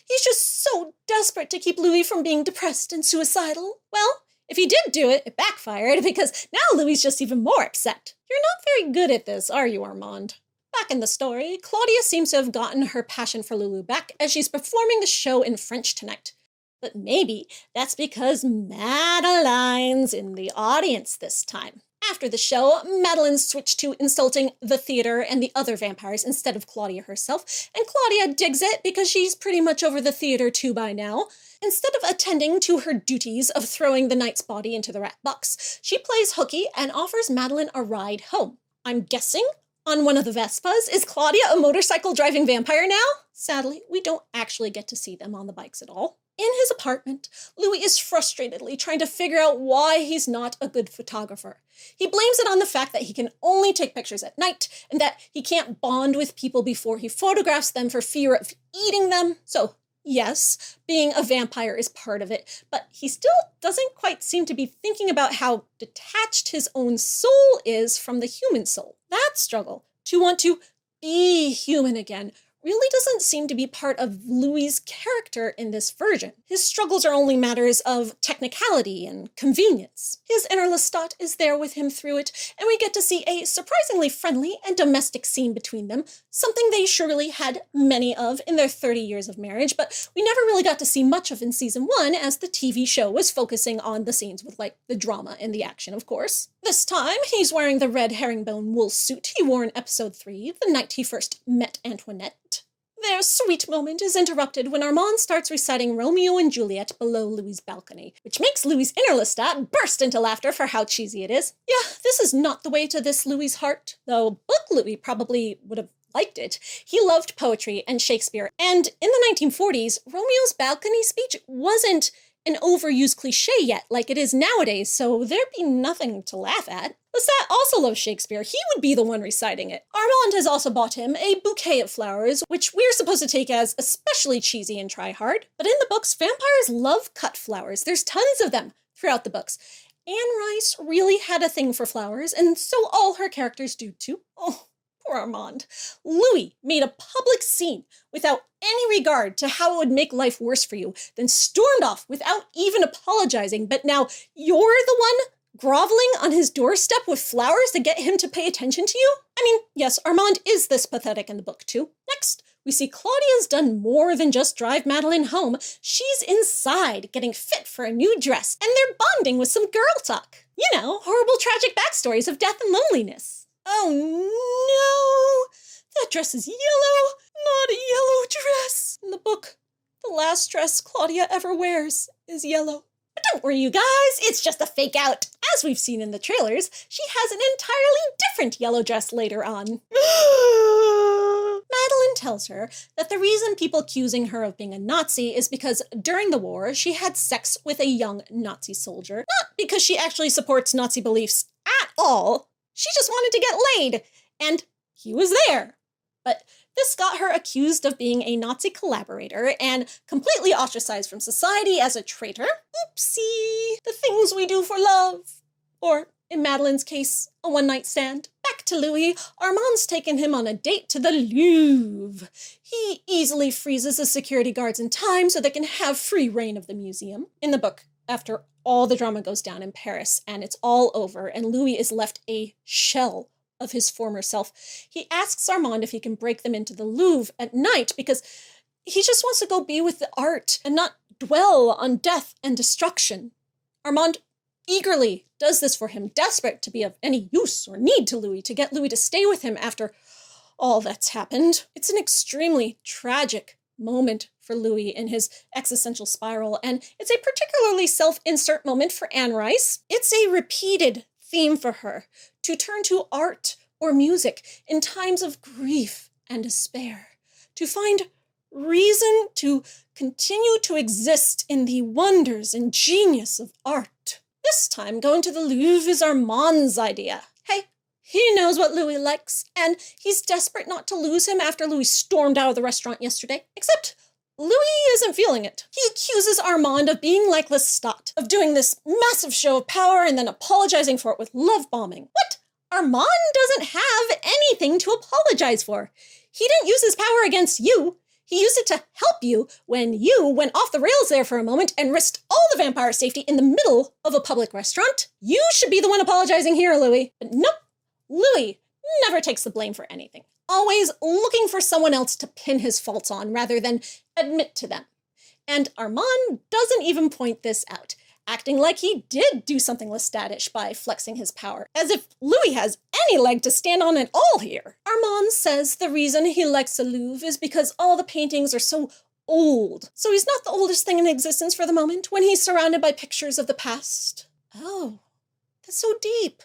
He's just so desperate to keep Louis from being depressed and suicidal. Well, if he did do it, it backfired because now Louis is just even more upset. You're not very good at this, are you, Armand? Back in the story, Claudia seems to have gotten her passion for Lulu back as she's performing the show in French tonight. But maybe that's because Madeline's in the audience this time. After the show, Madeline switched to insulting the theater and the other vampires instead of Claudia herself, and Claudia digs it because she's pretty much over the theater too by now. Instead of attending to her duties of throwing the knight's body into the rat box, she plays hooky and offers Madeline a ride home. I'm guessing on one of the Vespas. Is Claudia a motorcycle-driving vampire now? Sadly, we don't actually get to see them on the bikes at all. In his apartment, Louis is frustratedly trying to figure out why he's not a good photographer. He blames it on the fact that he can only take pictures at night and that he can't bond with people before he photographs them for fear of eating them. So, yes, being a vampire is part of it, but he still doesn't quite seem to be thinking about how detached his own soul is from the human soul. That struggle, to want to be human again, really doesn't seem to be part of Louis's character in this version. His struggles are only matters of technicality and convenience. His inner Lestat is there with him through it, and we get to see a surprisingly friendly and domestic scene between them, something they surely had many of in their 30 years of marriage, but we never really got to see much of in season 1 as the TV show was focusing on the scenes with, the drama and the action, of course. This time, he's wearing the red herringbone wool suit he wore in episode 3, the night he first met Antoinette. Their sweet moment is interrupted when Armand starts reciting Romeo and Juliet below Louis's balcony, which makes Louis's inner Lestat burst into laughter for how cheesy it is. Yeah, this is not the way to this Louis's heart, though book Louis probably would have liked it. He loved poetry and Shakespeare, and in the 1940s, Romeo's balcony speech wasn't an overused cliche yet like it is nowadays, so there'd be nothing to laugh at. Lestat also loves Shakespeare. He would be the one reciting it. Armand has also bought him a bouquet of flowers, which we're supposed to take as especially cheesy and try-hard. But in the books, vampires love cut flowers. There's tons of them throughout the books. Anne Rice really had a thing for flowers, and so all her characters do too. Oh, poor Armand. Louis made a public scene without any regard to how it would make life worse for you, then stormed off without even apologizing, but now you're the one groveling on his doorstep with flowers to get him to pay attention to you? I mean, yes, Armand is this pathetic in the book too. Next, we see Claudia's done more than just drive Madeline home. She's inside, getting fit for a new dress, and they're bonding with some girl talk. You know, horrible tragic backstories of death and loneliness. Oh no! That dress is yellow, not a yellow dress. In the book, the last dress Claudia ever wears is yellow. But don't worry, you guys, it's just a fake out. As we've seen in the trailers, she has an entirely different yellow dress later on. Madeline tells her that the reason people accusing her of being a Nazi is because during the war, she had sex with a young Nazi soldier. Not because she actually supports Nazi beliefs at all. She just wanted to get laid, and he was there. But this got her accused of being a Nazi collaborator and completely ostracized from society as a traitor. Oopsie. The things we do for love. Or, in Madeline's case, a one-night stand. Back to Louis. Armand's taken him on a date to the Louvre. He easily freezes the security guards in time so they can have free reign of the museum. In the book, after all the drama goes down in Paris and it's all over and Louis is left a shell of his former self, he asks Armand if he can break them into the Louvre at night because he just wants to go be with the art and not dwell on death and destruction. Armand eagerly does this for him, desperate to be of any use or need to Louis, to get Louis to stay with him after all that's happened. It's an extremely tragic moment for Louis in his existential spiral, and it's a particularly self-insert moment for Anne Rice. It's a repeated theme for her to turn to art or music in times of grief and despair, to find reason to continue to exist in the wonders and genius of art. This time, going to the Louvre is Armand's idea. Hey, he knows what Louis likes, and he's desperate not to lose him after Louis stormed out of the restaurant yesterday. Except Louis isn't feeling it. He accuses Armand of being like Lestat, of doing this massive show of power and then apologizing for it with love bombing. What? Armand doesn't have anything to apologize for. He didn't use his power against you. He used it to help you when you went off the rails there for a moment and risked all the vampire safety in the middle of a public restaurant. You should be the one apologizing here, Louis. But nope, Louis never takes the blame for anything. Always looking for someone else to pin his faults on rather than admit to them. And Armand doesn't even point this out, acting like he did do something Lestat-ish by flexing his power, as if Louis has any leg to stand on at all here. Armand says the reason he likes the Louvre is because all the paintings are so old. So he's not the oldest thing in existence for the moment when he's surrounded by pictures of the past. Oh, that's so deep.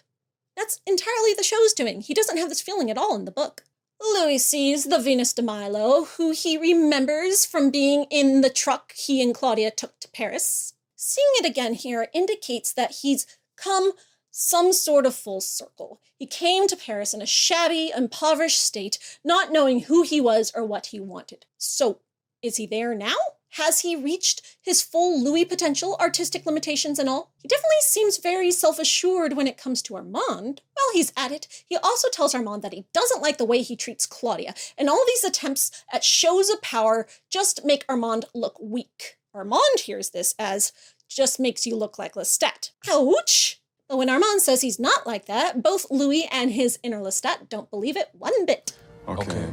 That's entirely the show's doing. He doesn't have this feeling at all in the book. Louis sees the Venus de Milo, who he remembers from being in the truck he and Claudia took to Paris. Seeing it again here indicates that he's come some sort of full circle. He came to Paris in a shabby, impoverished state, not knowing who he was or what he wanted. So, is he there now? Has he reached his full Louis potential, artistic limitations and all? He definitely seems very self-assured when it comes to Armand. While he's at it, he also tells Armand that he doesn't like the way he treats Claudia, and all these attempts at shows of power just make Armand look weak. Armand hears this as, just makes you look like Lestat. Ouch! But when Armand says he's not like that, both Louis and his inner Lestat don't believe it one bit. Okay.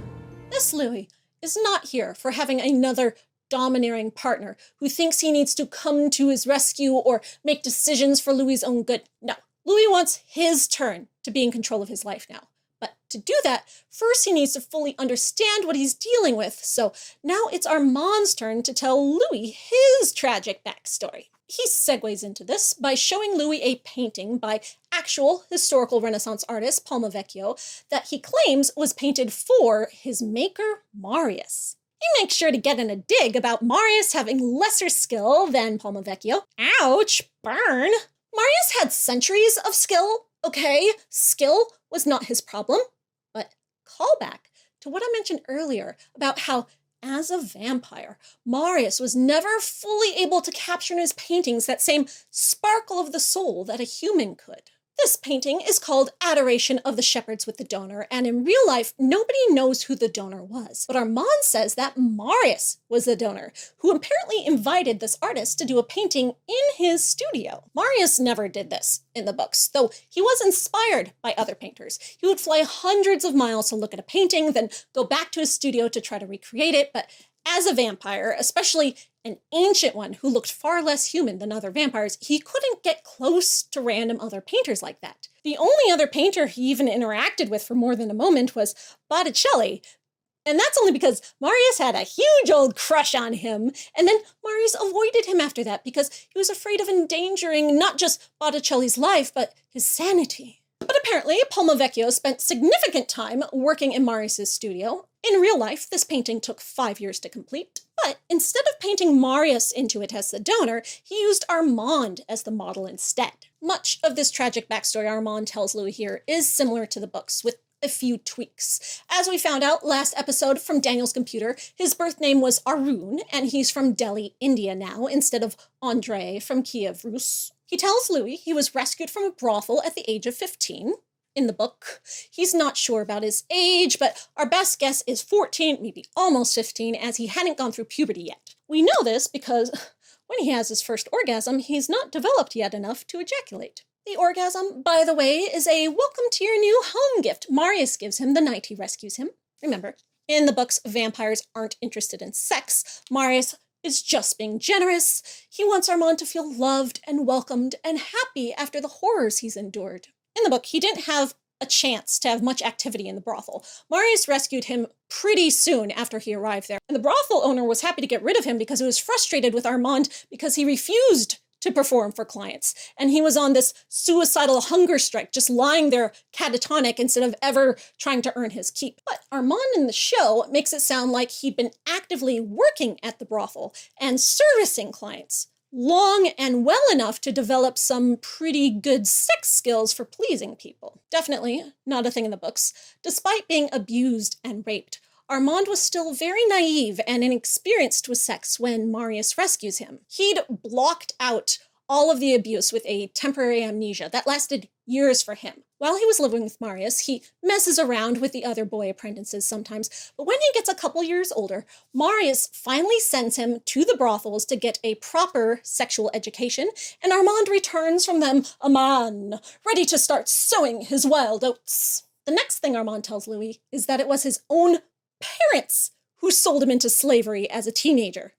This Louis is not here for having another domineering partner who thinks he needs to come to his rescue or make decisions for Louis' own good. No, Louis wants his turn to be in control of his life now. But to do that, first he needs to fully understand what he's dealing with. So now it's Armand's turn to tell Louis his tragic backstory. He segues into this by showing Louis a painting by actual historical Renaissance artist Palma Vecchio that he claims was painted for his maker, Marius. He makes sure to get in a dig about Marius having lesser skill than Palma Vecchio. Ouch, burn. Marius had centuries of skill, okay? Skill was not his problem. But callback to what I mentioned earlier about how, as a vampire, Marius was never fully able to capture in his paintings that same sparkle of the soul that a human could. This painting is called Adoration of the Shepherds with the Donor, and in real life, nobody knows who the donor was. But Armand says that Marius was the donor, who apparently invited this artist to do a painting in his studio. Marius never did this in the books, though he was inspired by other painters. He would fly hundreds of miles to look at a painting, then go back to his studio to try to recreate it, but as a vampire, especially an ancient one who looked far less human than other vampires, he couldn't get close to random other painters like that. The only other painter he even interacted with for more than a moment was Botticelli. And that's only because Marius had a huge old crush on him, and then Marius avoided him after that because he was afraid of endangering not just Botticelli's life, but his sanity. But apparently, Palma Vecchio spent significant time working in Marius' studio. In real life, this painting took 5 years to complete, but instead of painting Marius into it as the donor, he used Armand as the model instead. Much of this tragic backstory Armand tells Louis here is similar to the books, with a few tweaks. As we found out last episode from Daniel's computer, his birth name was Arun, and he's from Delhi, India now, instead of Andrei from Kiev, Rus. He tells Louis he was rescued from a brothel at the age of 15. In the book, he's not sure about his age, but our best guess is 14, maybe almost 15, as he hadn't gone through puberty yet. We know this because when he has his first orgasm, he's not developed yet enough to ejaculate. The orgasm, by the way, is a welcome to your new home gift Marius gives him the night he rescues him. Remember, in the books, vampires aren't interested in sex. Marius is just being generous. He wants Armand to feel loved and welcomed and happy after the horrors he's endured. In the book, he didn't have a chance to have much activity in the brothel. Marius rescued him pretty soon after he arrived there, and the brothel owner was happy to get rid of him because he was frustrated with Armand because he refused to perform for clients, and he was on this suicidal hunger strike, just lying there catatonic instead of ever trying to earn his keep. But Armand in the show makes it sound like he'd been actively working at the brothel and servicing clients long and well enough to develop some pretty good sex skills for pleasing people. Definitely not a thing in the books. Despite being abused and raped, Armand was still very naive and inexperienced with sex when Marius rescues him. He'd blocked out all of the abuse with a temporary amnesia that lasted years for him. While he was living with Marius, he messes around with the other boy apprentices sometimes, but when he gets a couple years older, Marius finally sends him to the brothels to get a proper sexual education, and Armand returns from them a man, ready to start sowing his wild oats. The next thing Armand tells Louis is that it was his own parents who sold him into slavery as a teenager.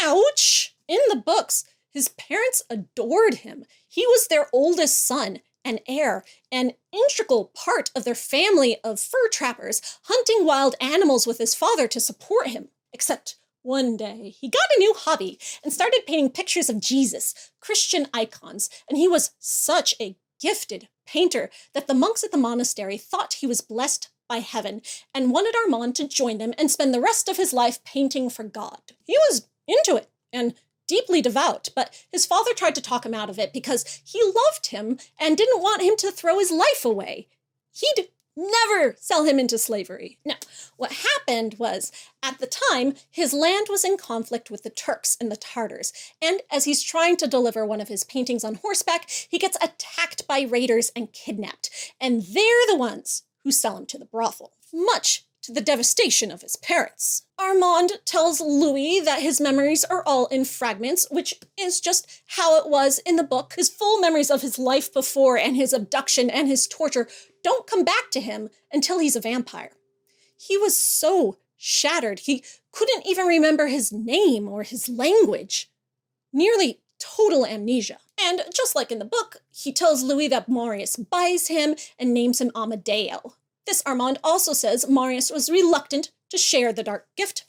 Ouch! In the books, his parents adored him. He was their oldest son and heir, an integral part of their family of fur trappers, hunting wild animals with his father to support him. Except one day, he got a new hobby and started painting pictures of Jesus, Christian icons, and he was such a gifted painter that the monks at the monastery thought he was blessed by heaven and wanted Armand to join them and spend the rest of his life painting for God. He was into it and deeply devout, but his father tried to talk him out of it because he loved him and didn't want him to throw his life away. He'd never sell him into slavery. Now, what happened was, at the time, his land was in conflict with the Turks and the Tartars, and as he's trying to deliver one of his paintings on horseback, he gets attacked by raiders and kidnapped, and they're the ones who sell him to the brothel, much to the devastation of his parents. Armand tells Louis that his memories are all in fragments, which is just how it was in the book. His full memories of his life before and his abduction and his torture don't come back to him until he's a vampire. He was so shattered, he couldn't even remember his name or his language. Nearly total amnesia. And just like in the book, he tells Louis that Marius buys him and names him Amadeo. This Armand also says Marius was reluctant to share the dark gift.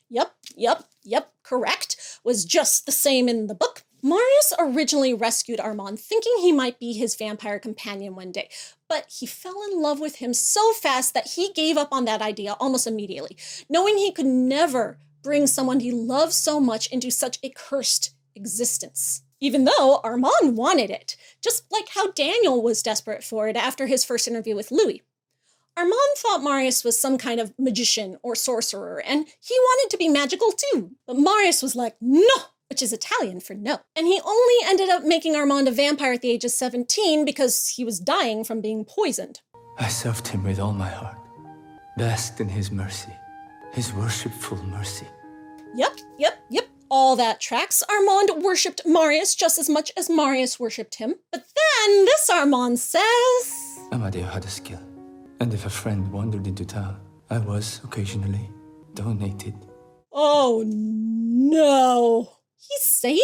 Yep, correct. Was just the same in the book. Marius originally rescued Armand thinking he might be his vampire companion one day, but he fell in love with him so fast that he gave up on that idea almost immediately, knowing he could never bring someone he loved so much into such a cursed existence. Even though Armand wanted it, just like how Daniel was desperate for it after his first interview with Louis. Armand thought Marius was some kind of magician or sorcerer, and he wanted to be magical too. But Marius was like, no, which is Italian for no. And he only ended up making Armand a vampire at the age of 17 because he was dying from being poisoned. I served him with all my heart, basked in his mercy, his worshipful mercy. Yep. All that tracks. Armand worshipped Marius just as much as Marius worshipped him. But then this Armand says... Amadeo had a skill. And if a friend wandered into town, I was occasionally donated. Oh no. He's saying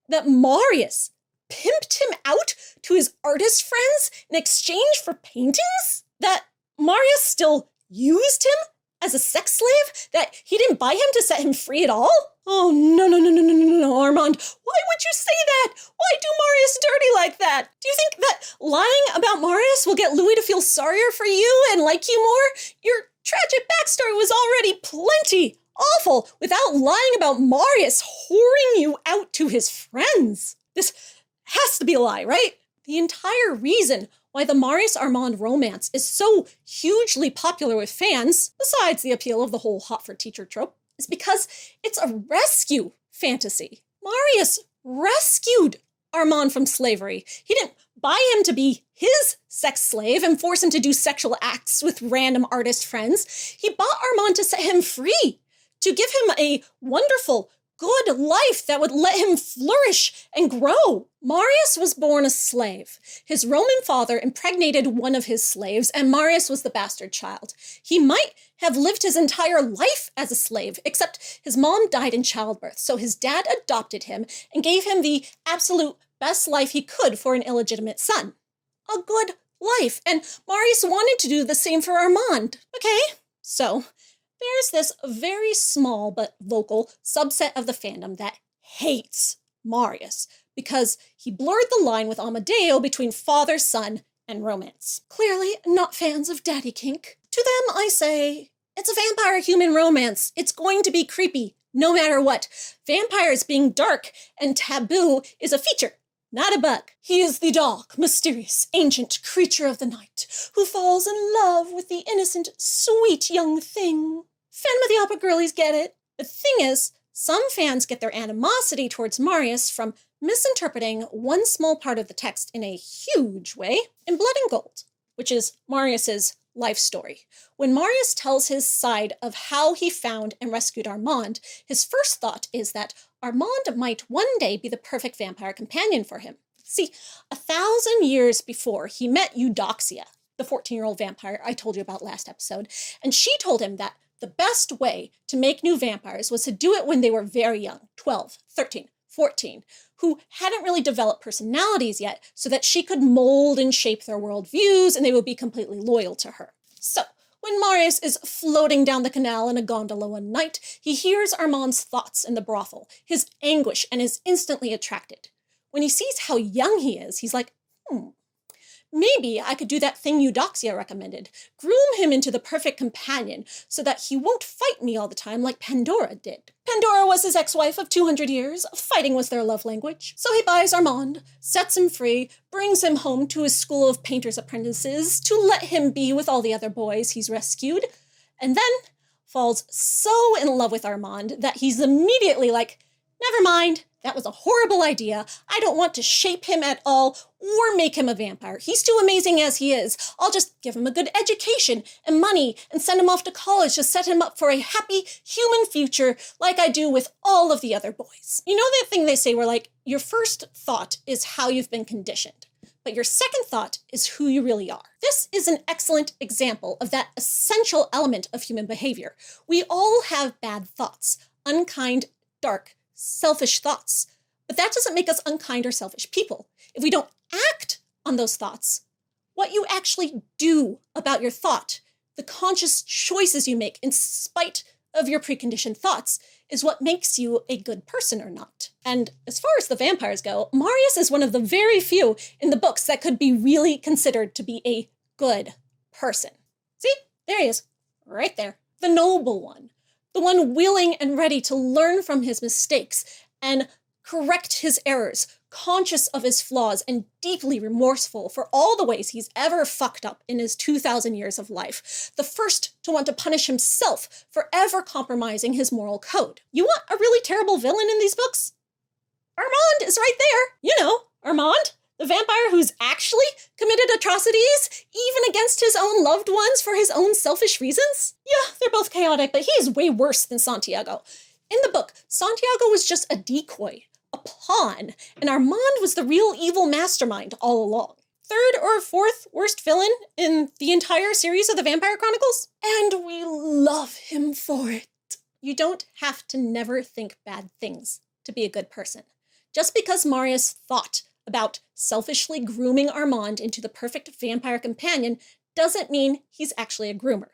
that Marius pimped him out to his artist friends in exchange for paintings? That Marius still used him as a sex slave? That he didn't buy him to set him free at all? Oh, no, Armand. Why would you say that? Why do Marius dirty like that? Do you think that lying about Marius will get Louis to feel sorrier for you and like you more? Your tragic backstory was already plenty awful without lying about Marius whoring you out to his friends. This has to be a lie, right? The entire reason why the Marius-Armand romance is so hugely popular with fans, besides the appeal of the whole hot for teacher trope, is because it's a rescue fantasy. Marius rescued Armand from slavery. He didn't buy him to be his sex slave and force him to do sexual acts with random artist friends. He bought Armand to set him free, to give him a wonderful, good life that would let him flourish and grow. Marius was born a slave. His Roman father impregnated one of his slaves, and Marius was the bastard child. He might have lived his entire life as a slave, except his mom died in childbirth, so his dad adopted him and gave him the absolute best life he could for an illegitimate son. A good life, and Marius wanted to do the same for Armand. Okay, so there's this very small but vocal subset of the fandom that hates Marius because he blurred the line with Amadeo between father, son, and romance. Clearly not fans of daddy kink. To them, I say, it's a vampire-human romance. It's going to be creepy, no matter what. Vampires being dark and taboo is a feature, not a bug. He is the dark, mysterious, ancient creature of the night who falls in love with the innocent, sweet young thing. Phantom of the Opera girlies get it. The thing is, some fans get their animosity towards Marius from misinterpreting one small part of the text in a huge way in Blood and Gold, which is Marius's life story. When Marius tells his side of how he found and rescued Armand, his first thought is that Armand might one day be the perfect vampire companion for him. See, 1,000 years before, he met Eudoxia, the 14-year-old vampire I told you about last episode, and she told him that the best way to make new vampires was to do it when they were very young, 12, 13, 14, who hadn't really developed personalities yet, so that she could mold and shape their worldviews and they would be completely loyal to her. So, when Marius is floating down the canal in a gondola one night, he hears Armand's thoughts in the brothel, his anguish, and is instantly attracted. When he sees how young he is, he's like, maybe I could do that thing Eudoxia recommended, groom him into the perfect companion so that he won't fight me all the time like Pandora did. Pandora was his ex-wife of 200 years, fighting was their love language. So he buys Armand, sets him free, brings him home to his school of painters' apprentices to let him be with all the other boys he's rescued, and then falls so in love with Armand that he's immediately like, never mind. That was a horrible idea. I don't want to shape him at all or make him a vampire. He's too amazing as he is. I'll just give him a good education and money and send him off to college to set him up for a happy human future like I do with all of the other boys. You know that thing they say where like your first thought is how you've been conditioned, but your second thought is who you really are. This is an excellent example of that essential element of human behavior. We all have bad thoughts, unkind, dark, selfish thoughts, but that doesn't make us unkind or selfish people. If we don't act on those thoughts, what you actually do about your thought, The conscious choices you make in spite of your preconditioned thoughts is what makes you a good person or not. And as far as the vampires go, Marius is one of the very few in the books that could be really considered to be a good person. See, there he is, right there. The noble one. The one willing and ready to learn from his mistakes and correct his errors, conscious of his flaws and deeply remorseful for all the ways he's ever fucked up in his 2,000 years of life. The first to want to punish himself for ever compromising his moral code. You want a really terrible villain in these books? Armand is right there. You know, Armand, the vampire who's actually committed atrocities, even against his own loved ones for his own selfish reasons. Yeah, they're both chaotic, but he's way worse than Santiago. In the book, Santiago was just a decoy, a pawn, and Armand was the real evil mastermind all along. Third or fourth worst villain in the entire series of the Vampire Chronicles, and we love him for it. You don't have to never think bad things to be a good person. Just because Marius thought about selfishly grooming Armand into the perfect vampire companion doesn't mean he's actually a groomer.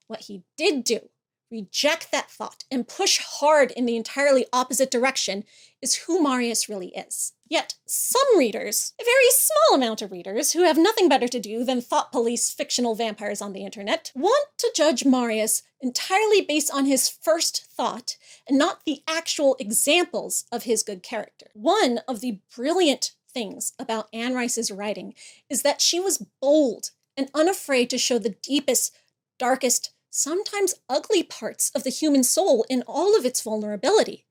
What he did do, reject that thought and push hard in the entirely opposite direction, is who Marius really is. Yet, some readers, a very small amount of readers who have nothing better to do than thought police fictional vampires on the internet, want to judge Marius entirely based on his first thought and not the actual examples of his good character. One of the brilliant things about Anne Rice's writing is that she was bold and unafraid to show the deepest, darkest, sometimes ugly parts of the human soul in all of its vulnerability,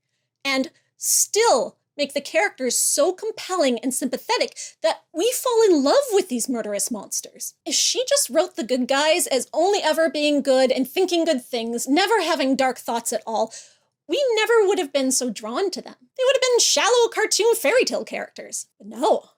and still make the characters so compelling and sympathetic that we fall in love with these murderous monsters. If she just wrote the good guys as only ever being good and thinking good things, never having dark thoughts at all, we never would have been so drawn to them. They would have been shallow cartoon fairy tale characters. But no,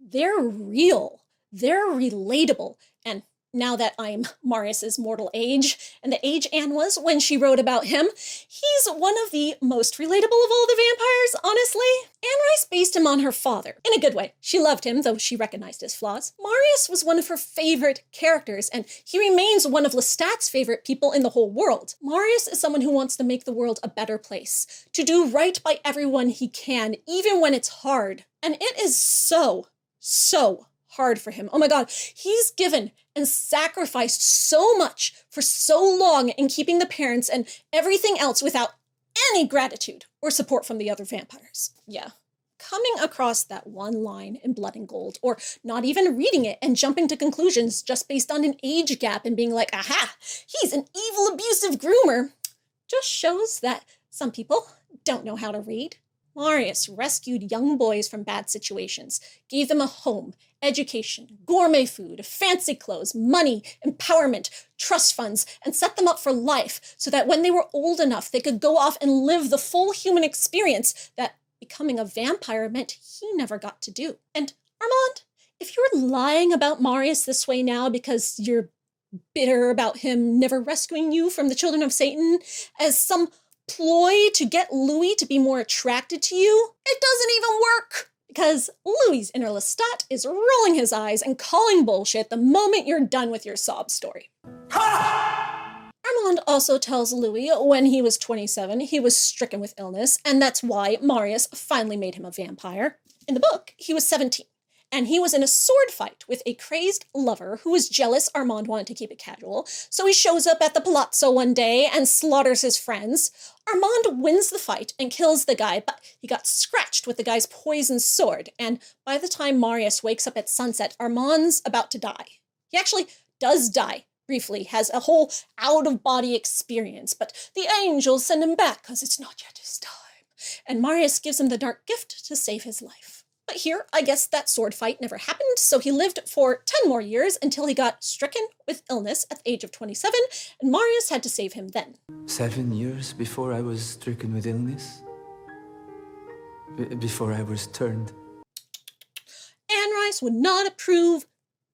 they're real, they're relatable, and now that I'm Marius's mortal age, and the age Anne was when she wrote about him, he's one of the most relatable of all the vampires, honestly. Anne Rice based him on her father, in a good way. She loved him, though she recognized his flaws. Marius was one of her favorite characters, and he remains one of Lestat's favorite people in the whole world. Marius is someone who wants to make the world a better place, to do right by everyone he can, even when it's hard. And it is so hard for him. Oh my God, he's given and sacrificed so much for so long in keeping the parents and everything else without any gratitude or support from the other vampires. Yeah. Coming across that one line in Blood and Gold, or not even reading it and jumping to conclusions just based on an age gap and being like, aha, he's an evil, abusive groomer, just shows that some people don't know how to read. Marius rescued young boys from bad situations, gave them a home, education, gourmet food, fancy clothes, money, empowerment, trust funds, and set them up for life so that when they were old enough, they could go off and live the full human experience that becoming a vampire meant he never got to do. And Armand, if you're lying about Marius this way now because you're bitter about him never rescuing you from the children of Satan as some ploy to get Louis to be more attracted to you, it doesn't even work. Because Louis's inner Lestat is rolling his eyes and calling bullshit the moment you're done with your sob story. Armand also tells Louis when he was 27, he was stricken with illness, and that's why Marius finally made him a vampire. In the book, he was 17, and he was in a sword fight with a crazed lover who was jealous Armand wanted to keep it casual, so he shows up at the palazzo one day and slaughters his friends. Armand wins the fight and kills the guy, but he got scratched with the guy's poisoned sword, and by the time Marius wakes up at sunset, Armand's about to die. He actually does die, briefly, has a whole out-of-body experience, but the angels send him back because it's not yet his time, and Marius gives him the dark gift to save his life. But here, I guess that sword fight never happened, so he lived for 10 more years until he got stricken with illness at the age of 27, and Marius had to save him then. 7 years before I was stricken with illness? Before I was turned? Anne Rice would not approve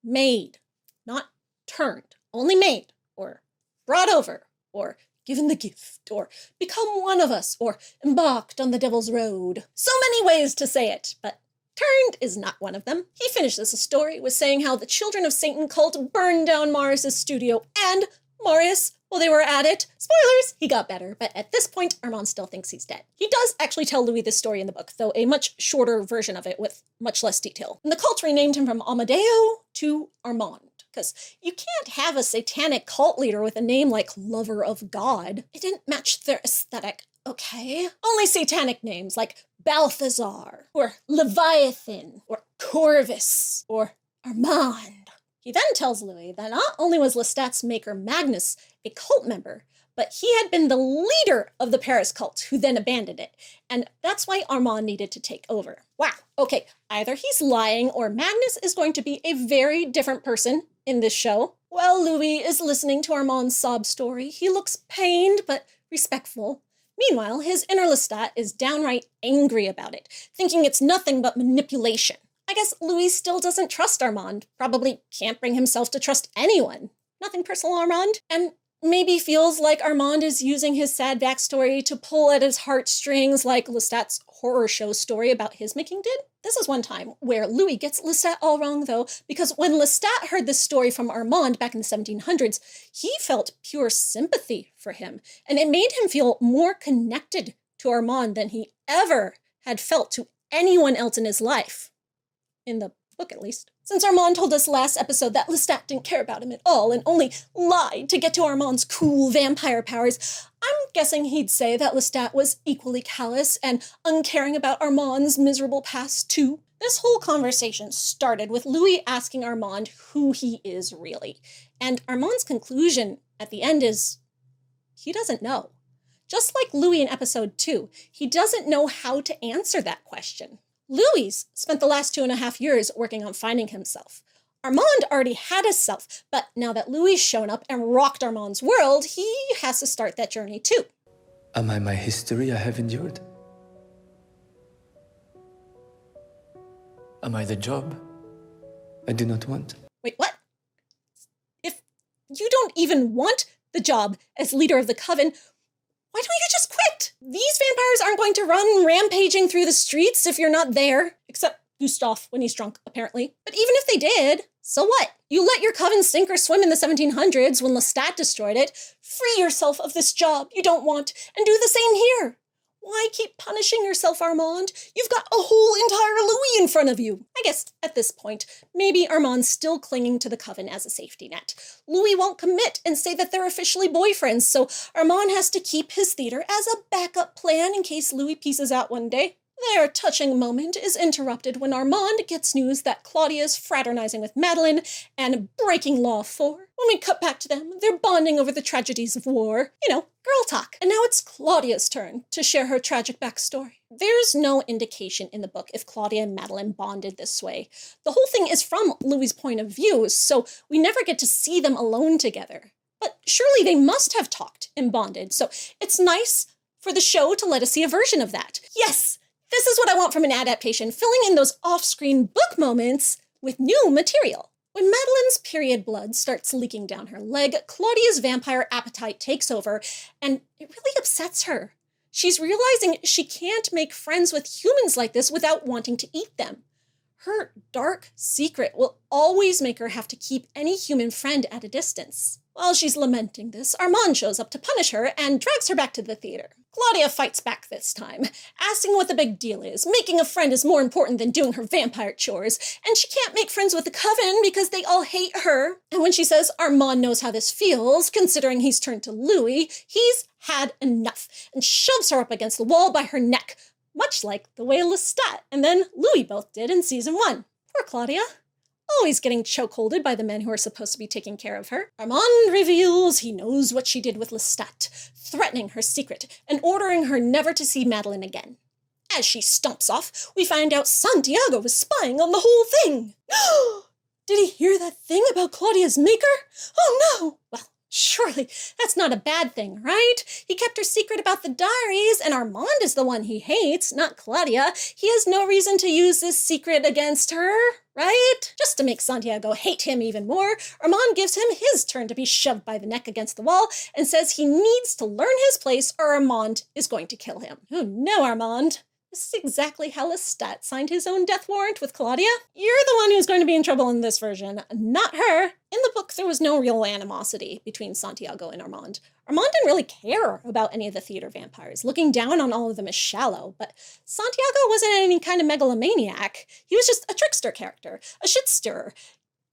made, not turned, only made, or brought over, or given the gift, or become one of us, or embarked on the devil's road. So many ways to say it, but Turned is not one of them. He finishes the story with saying how the Children of Satan cult burned down Marius' studio, and Marius, while they were at it, spoilers, he got better, but at this point, Armand still thinks he's dead. He does actually tell Louis this story in the book, though a much shorter version of it with much less detail. And the cult renamed him from Amadeo to Armand, because you can't have a satanic cult leader with a name like Lover of God. It didn't match their aesthetic, okay? Only satanic names like Balthazar, or Leviathan, or Corvus, or Armand. He then tells Louis that not only was Lestat's maker Magnus a cult member, but he had been the leader of the Paris cult, who then abandoned it, and that's why Armand needed to take over. Wow, okay, either he's lying or Magnus is going to be a very different person in this show. While Louis is listening to Armand's sob story, he looks pained but respectful. Meanwhile, his inner Lestat is downright angry about it, thinking it's nothing but manipulation. I guess Louis still doesn't trust Armand, probably can't bring himself to trust anyone. Nothing personal, Armand. And maybe feels like Armand is using his sad backstory to pull at his heartstrings like Lestat's horror show story about his making did. This is one time where Louis gets Lestat all wrong, though, because when Lestat heard this story from Armand back in the 1700s, he felt pure sympathy for him, and it made him feel more connected to Armand than he ever had felt to anyone else in his life. In the book, at least. Since Armand told us last episode that Lestat didn't care about him at all and only lied to get to Armand's cool vampire powers, I'm guessing he'd say that Lestat was equally callous and uncaring about Armand's miserable past too. This whole conversation started with Louis asking Armand who he is really, and Armand's conclusion at the end is he doesn't know. Just like Louis in episode 2, he doesn't know how to answer that question. Louis spent the last 2.5 years working on finding himself. Armand already had a self, but now that Louis shown up and rocked Armand's world, he has to start that journey too. Am I my history I have endured? Am I the job I do not want? Wait, what? If you don't even want the job as leader of the Coven, why don't you just quit? These vampires aren't going to run rampaging through the streets if you're not there. Except Gustave when he's drunk, apparently. But even if they did, so what? You let your coven sink or swim in the 1700s when Lestat destroyed it. Free yourself of this job you don't want and do the same here. Why keep punishing yourself, Armand? You've got a whole entire Louis in front of you. I guess at this point, maybe Armand's still clinging to the Coven as a safety net. Louis won't commit and say that they're officially boyfriends, so Armand has to keep his theater as a backup plan in case Louis pieces out one day. Their touching moment is interrupted when Armand gets news that Claudia's fraternizing with Madeleine and breaking Law 4. When we cut back to them, they're bonding over the tragedies of war. You know, girl talk. And now it's Claudia's turn to share her tragic backstory. There's no indication in the book if Claudia and Madeleine bonded this way. The whole thing is from Louis' point of view, so we never get to see them alone together. But surely they must have talked and bonded, so it's nice for the show to let us see a version of that. Yes! This is what I want from an adaptation, filling in those off-screen book moments with new material. When Madeleine's period blood starts leaking down her leg, Claudia's vampire appetite takes over, and it really upsets her. She's realizing she can't make friends with humans like this without wanting to eat them. Her dark secret will always make her have to keep any human friend at a distance. While she's lamenting this, Armand shows up to punish her and drags her back to the theater. Claudia fights back this time, asking what the big deal is. Making a friend is more important than doing her vampire chores, and she can't make friends with the Coven because they all hate her. And when she says Armand knows how this feels, considering he's turned to Louis, he's had enough, and shoves her up against the wall by her neck, much like the way Lestat and then Louis both did in season 1. Poor Claudia. Always getting chokeholded by the men who are supposed to be taking care of her. Armand reveals he knows what she did with Lestat, threatening her secret and ordering her never to see Madeleine again. As she stomps off, we find out Santiago was spying on the whole thing. Did he hear that thing about Claudia's maker? Oh no! Well, surely that's not a bad thing, right? He kept her secret about the diaries, and Armand is the one he hates, not Claudia. He has no reason to use this secret against her, right? Just to make Santiago hate him even more, Armand gives him his turn to be shoved by the neck against the wall and says he needs to learn his place or Armand is going to kill him. Oh no, Armand. This is exactly how Lestat signed his own death warrant with Claudia. You're the one who's going to be in trouble in this version, not her. In the book, there was no real animosity between Santiago and Armand. Armand didn't really care about any of the theater vampires. Looking down on all of them is shallow, but Santiago wasn't any kind of megalomaniac. He was just a trickster character, a shit stirrer,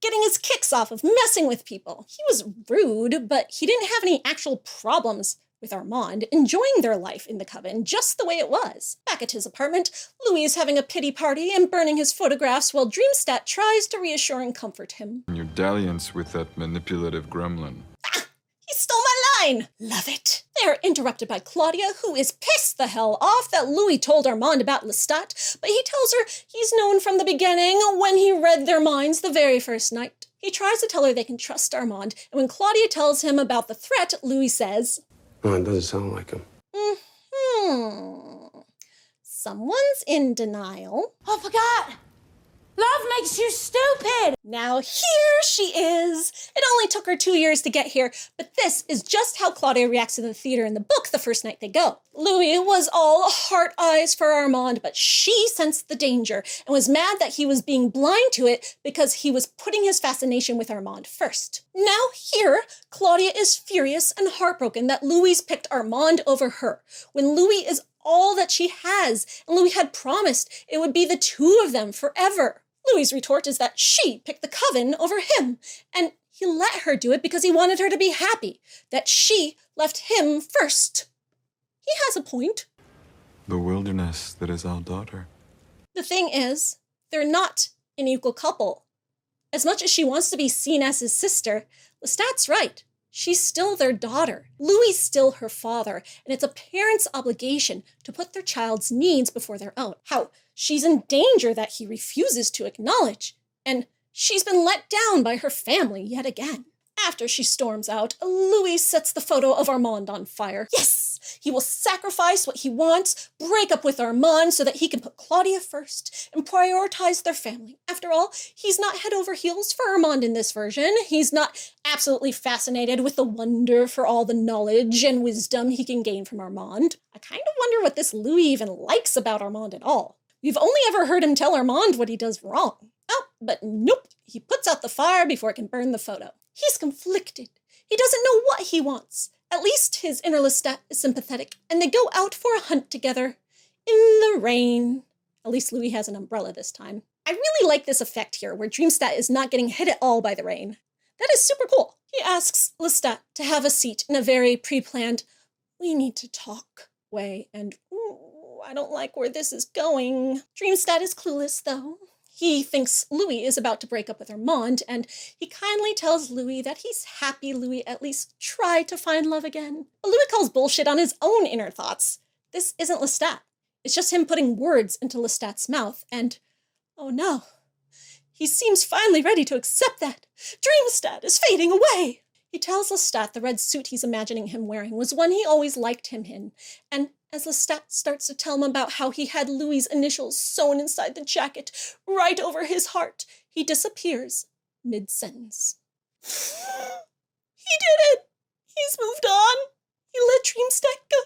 getting his kicks off of messing with people. He was rude, but he didn't have any actual problems with Armand, enjoying their life in the Coven just the way it was. Back at his apartment, Louis is having a pity party and burning his photographs while Dreamstat tries to reassure and comfort him. Your dalliance with that manipulative gremlin. Ah! He stole my line! Love it. They are interrupted by Claudia, who is pissed the hell off that Louis told Armand about Lestat, but he tells her he's known from the beginning when he read their minds the very first night. He tries to tell her they can trust Armand, and when Claudia tells him about the threat, Louis says, No, it doesn't sound like him. Someone's in denial. I forgot. Love makes you stupid. Now here she is. It only took her 2 years to get here, but this is just how Claudia reacts to the theater in the book the first night they go. Louis was all heart eyes for Armand, but she sensed the danger and was mad that he was being blind to it because he was putting his fascination with Armand first. Now here, Claudia is furious and heartbroken that Louis picked Armand over her, when Louis is all that she has, and Louis had promised it would be the two of them forever. Louis' retort is that she picked the Coven over him, and he let her do it because he wanted her to be happy, that she left him first. He has a point. The wilderness that is our daughter. The thing is, they're not an equal couple. As much as she wants to be seen as his sister, Lestat's right. She's still their daughter. Louis' still her father, and it's a parent's obligation to put their child's needs before their own. How she's in danger that he refuses to acknowledge, and she's been let down by her family yet again. After she storms out, Louis sets the photo of Armand on fire. Yes! He will sacrifice what he wants, break up with Armand so that he can put Claudia first, and prioritize their family. After all, he's not head over heels for Armand in this version. He's not absolutely fascinated with the wonder for all the knowledge and wisdom he can gain from Armand. I kind of wonder what this Louis even likes about Armand at all. We've only ever heard him tell Armand what he does wrong. Oh, but nope. He puts out the fire before it can burn the photo. He's conflicted. He doesn't know what he wants. At least his inner Lestat is sympathetic, and they go out for a hunt together. In the rain. At least Louis has an umbrella this time. I really like this effect here, where Dreamstat is not getting hit at all by the rain. That is super cool. He asks Lestat to have a seat in a very pre-planned, we need to talk way, and ooh, I don't like where this is going. Dreamstat is clueless, though. He thinks Louis is about to break up with Armand, and he kindly tells Louis that he's happy Louis at least tried to find love again. But Louis calls bullshit on his own inner thoughts. This isn't Lestat. It's just him putting words into Lestat's mouth, and oh no. He seems finally ready to accept that. Dreamstat is fading away. He tells Lestat the red suit he's imagining him wearing was one he always liked him in, and as Lestat starts to tell him about how he had Louis' initials sewn inside the jacket, right over his heart, he disappears mid-sentence. He did it! He's moved on. He let Dreamstat go.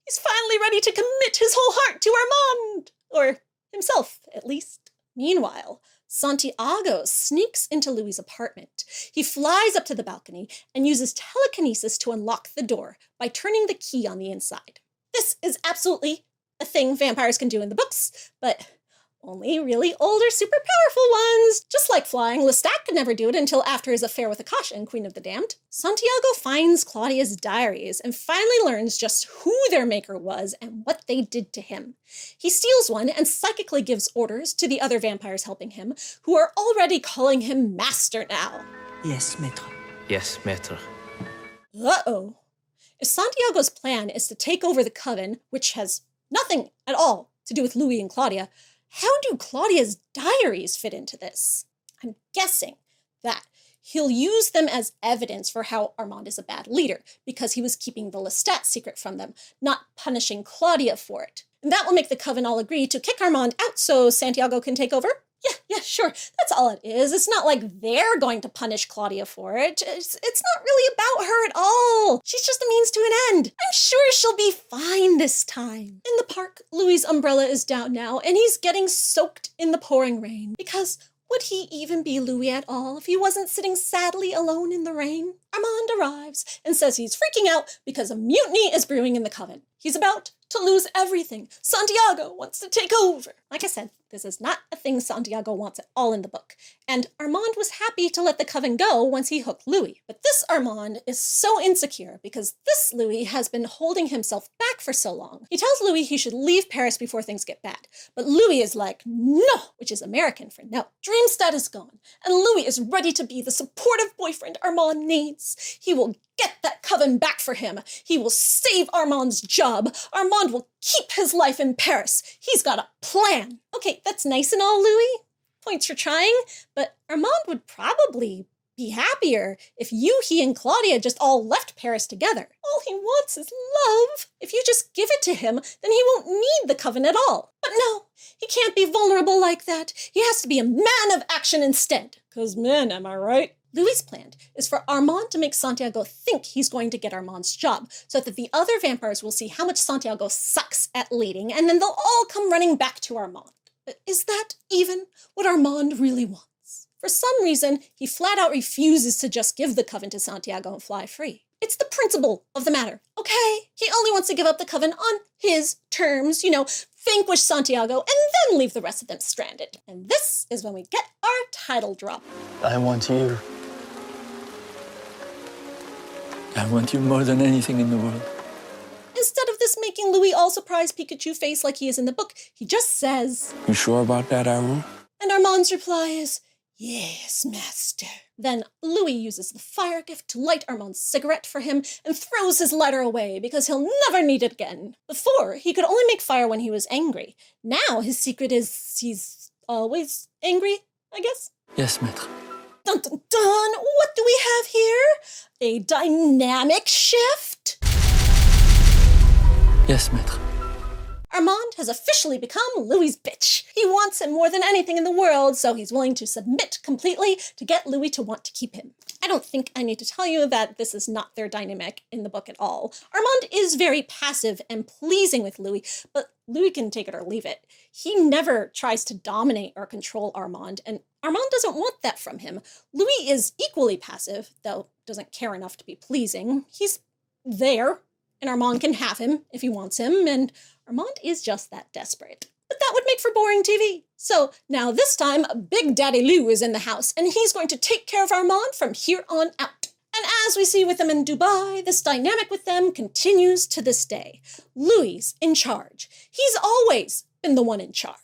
He's finally ready to commit his whole heart to Armand. Or himself, at least. Meanwhile, Santiago sneaks into Louis' apartment. He flies up to the balcony and uses telekinesis to unlock the door by turning the key on the inside. This is absolutely a thing vampires can do in the books, but only really older, super powerful ones. Just like flying, Lestat could never do it until after his affair with Akasha, Queen of the Damned. Santiago finds Claudia's diaries and finally learns just who their maker was and what they did to him. He steals one and psychically gives orders to the other vampires helping him, who are already calling him Master now. Yes, Maître. Yes, Maître. Uh-oh. If Santiago's plan is to take over the Coven, which has nothing at all to do with Louis and Claudia, how do Claudia's diaries fit into this? I'm guessing that he'll use them as evidence for how Armand is a bad leader, because he was keeping the Lestat secret from them, not punishing Claudia for it. And that will make the Coven all agree to kick Armand out so Santiago can take over? Yeah, sure, that's all it is. It's not like they're going to punish Claudia for it. It's not really about her at all. She's just a means to an end. I'm sure she'll be fine this time. In the park, Louis's umbrella is down now, and he's getting soaked in the pouring rain. Because would he even be Louis at all if he wasn't sitting sadly alone in the rain? Armand arrives and says he's freaking out because a mutiny is brewing in the coven. He's about to lose everything. Santiago wants to take over. Like I said, this is not a thing Santiago wants at all in the book. And Armand was happy to let the coven go once he hooked Louis. But this Armand is so insecure because this Louis has been holding himself back for so long. He tells Louis he should leave Paris before things get bad. But Louis is like, no, which is American for no. Dreamstad is gone, and Louis is ready to be the supportive boyfriend Armand needs. He will get that coven back for him. He will save Armand's job. Armand will keep his life in Paris. He's got a plan. Okay, that's nice and all, Louis. Points for trying, but Armand would probably be happier if you, he, and Claudia just all left Paris together. All he wants is love. If you just give it to him, then he won't need the coven at all. But no, he can't be vulnerable like that. He has to be a man of action instead. 'Cause men, am I right? Louis' plan is for Armand to make Santiago think he's going to get Armand's job, so that the other vampires will see how much Santiago sucks at leading, and then they'll all come running back to Armand. But is that even what Armand really wants? For some reason, he flat out refuses to just give the coven to Santiago and fly free. It's the principle of the matter, okay? He only wants to give up the coven on his terms, vanquish Santiago, and then leave the rest of them stranded. And this is when we get our title drop. I want you. I want you more than anything in the world. Instead of this making Louis all surprised Pikachu face like he is in the book, he just says, You sure about that, Arrow? And Armand's reply is, yes, master. Then Louis uses the fire gift to light Armand's cigarette for him and throws his lighter away because he'll never need it again. Before, he could only make fire when he was angry. Now his secret is he's always angry, I guess? Yes, maître. Dun dun dun! What do we have here? A dynamic shift? Yes, maître. Armand has officially become Louis' bitch. He wants him more than anything in the world, so he's willing to submit completely to get Louis to want to keep him. I don't think I need to tell you that this is not their dynamic in the book at all. Armand is very passive and pleasing with Louis, but Louis can take it or leave it. He never tries to dominate or control Armand, and Armand doesn't want that from him. Louis is equally passive, though doesn't care enough to be pleasing. He's there, and Armand can have him if he wants him, and Armand is just that desperate. But that would make for boring TV. So now this time, Big Daddy Lou is in the house, and he's going to take care of Armand from here on out. And as we see with them in Dubai, this dynamic with them continues to this day. Louis in charge. He's always been the one in charge.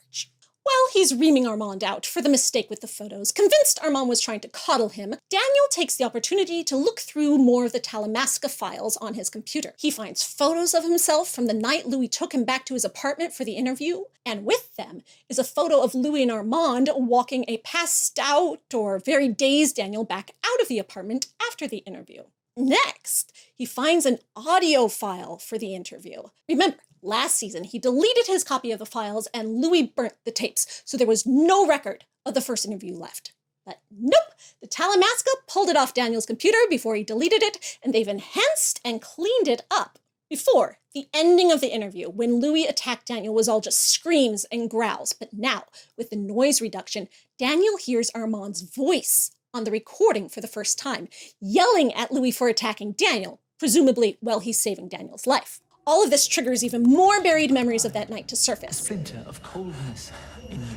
While he's reaming Armand out for the mistake with the photos, convinced Armand was trying to coddle him, Daniel takes the opportunity to look through more of the Talamasca files on his computer. He finds photos of himself from the night Louis took him back to his apartment for the interview, and with them is a photo of Louis and Armand walking a passed out or very dazed Daniel back out of the apartment after the interview. Next, he finds an audio file for the interview. Remember, last season, he deleted his copy of the files and Louis burnt the tapes, so there was no record of the first interview left. But nope, the Talamasca pulled it off Daniel's computer before he deleted it, and they've enhanced and cleaned it up. Before, the ending of the interview, when Louis attacked Daniel, was all just screams and growls. But now, with the noise reduction, Daniel hears Armand's voice on the recording for the first time, yelling at Louis for attacking Daniel, presumably while he's saving Daniel's life. All of this triggers even more buried memories of that night to surface. A splinter of coldness in you.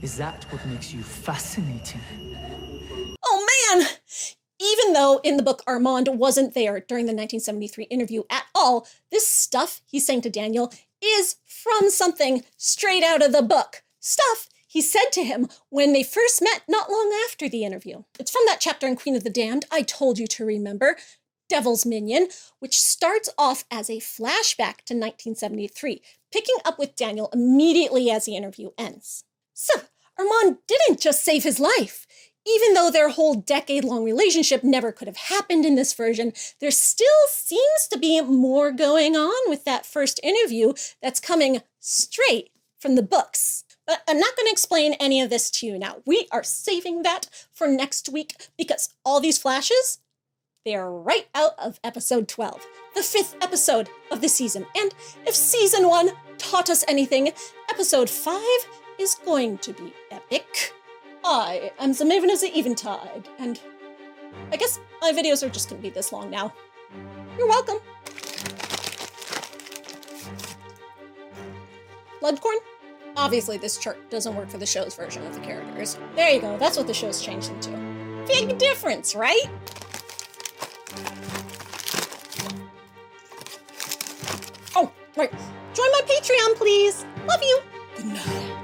Is that what makes you fascinating? Oh man! Even though in the book Armand wasn't there during the 1973 interview at all, this stuff he's saying to Daniel is from something straight out of the book. Stuff he said to him when they first met not long after the interview. It's from that chapter in Queen of the Damned I told you to remember, Devil's Minion, which starts off as a flashback to 1973, picking up with Daniel immediately as the interview ends. So, Armand didn't just save his life. Even though their whole decade-long relationship never could have happened in this version, there still seems to be more going on with that first interview that's coming straight from the books. But I'm not going to explain any of this to you now. We are saving that for next week because all these flashes, they are right out of episode 12, the 5th episode of the season. And if season 1 taught us anything, episode 5 is going to be epic. I am the Maven of the Eventide, and I guess my videos are just going to be this long now. You're welcome. Bloodcorn? Obviously, this chart doesn't work for the show's version of the characters. There you go, that's what the show's changed into. Big difference, right? Oh, right. Join my Patreon, please. Love you. Good night.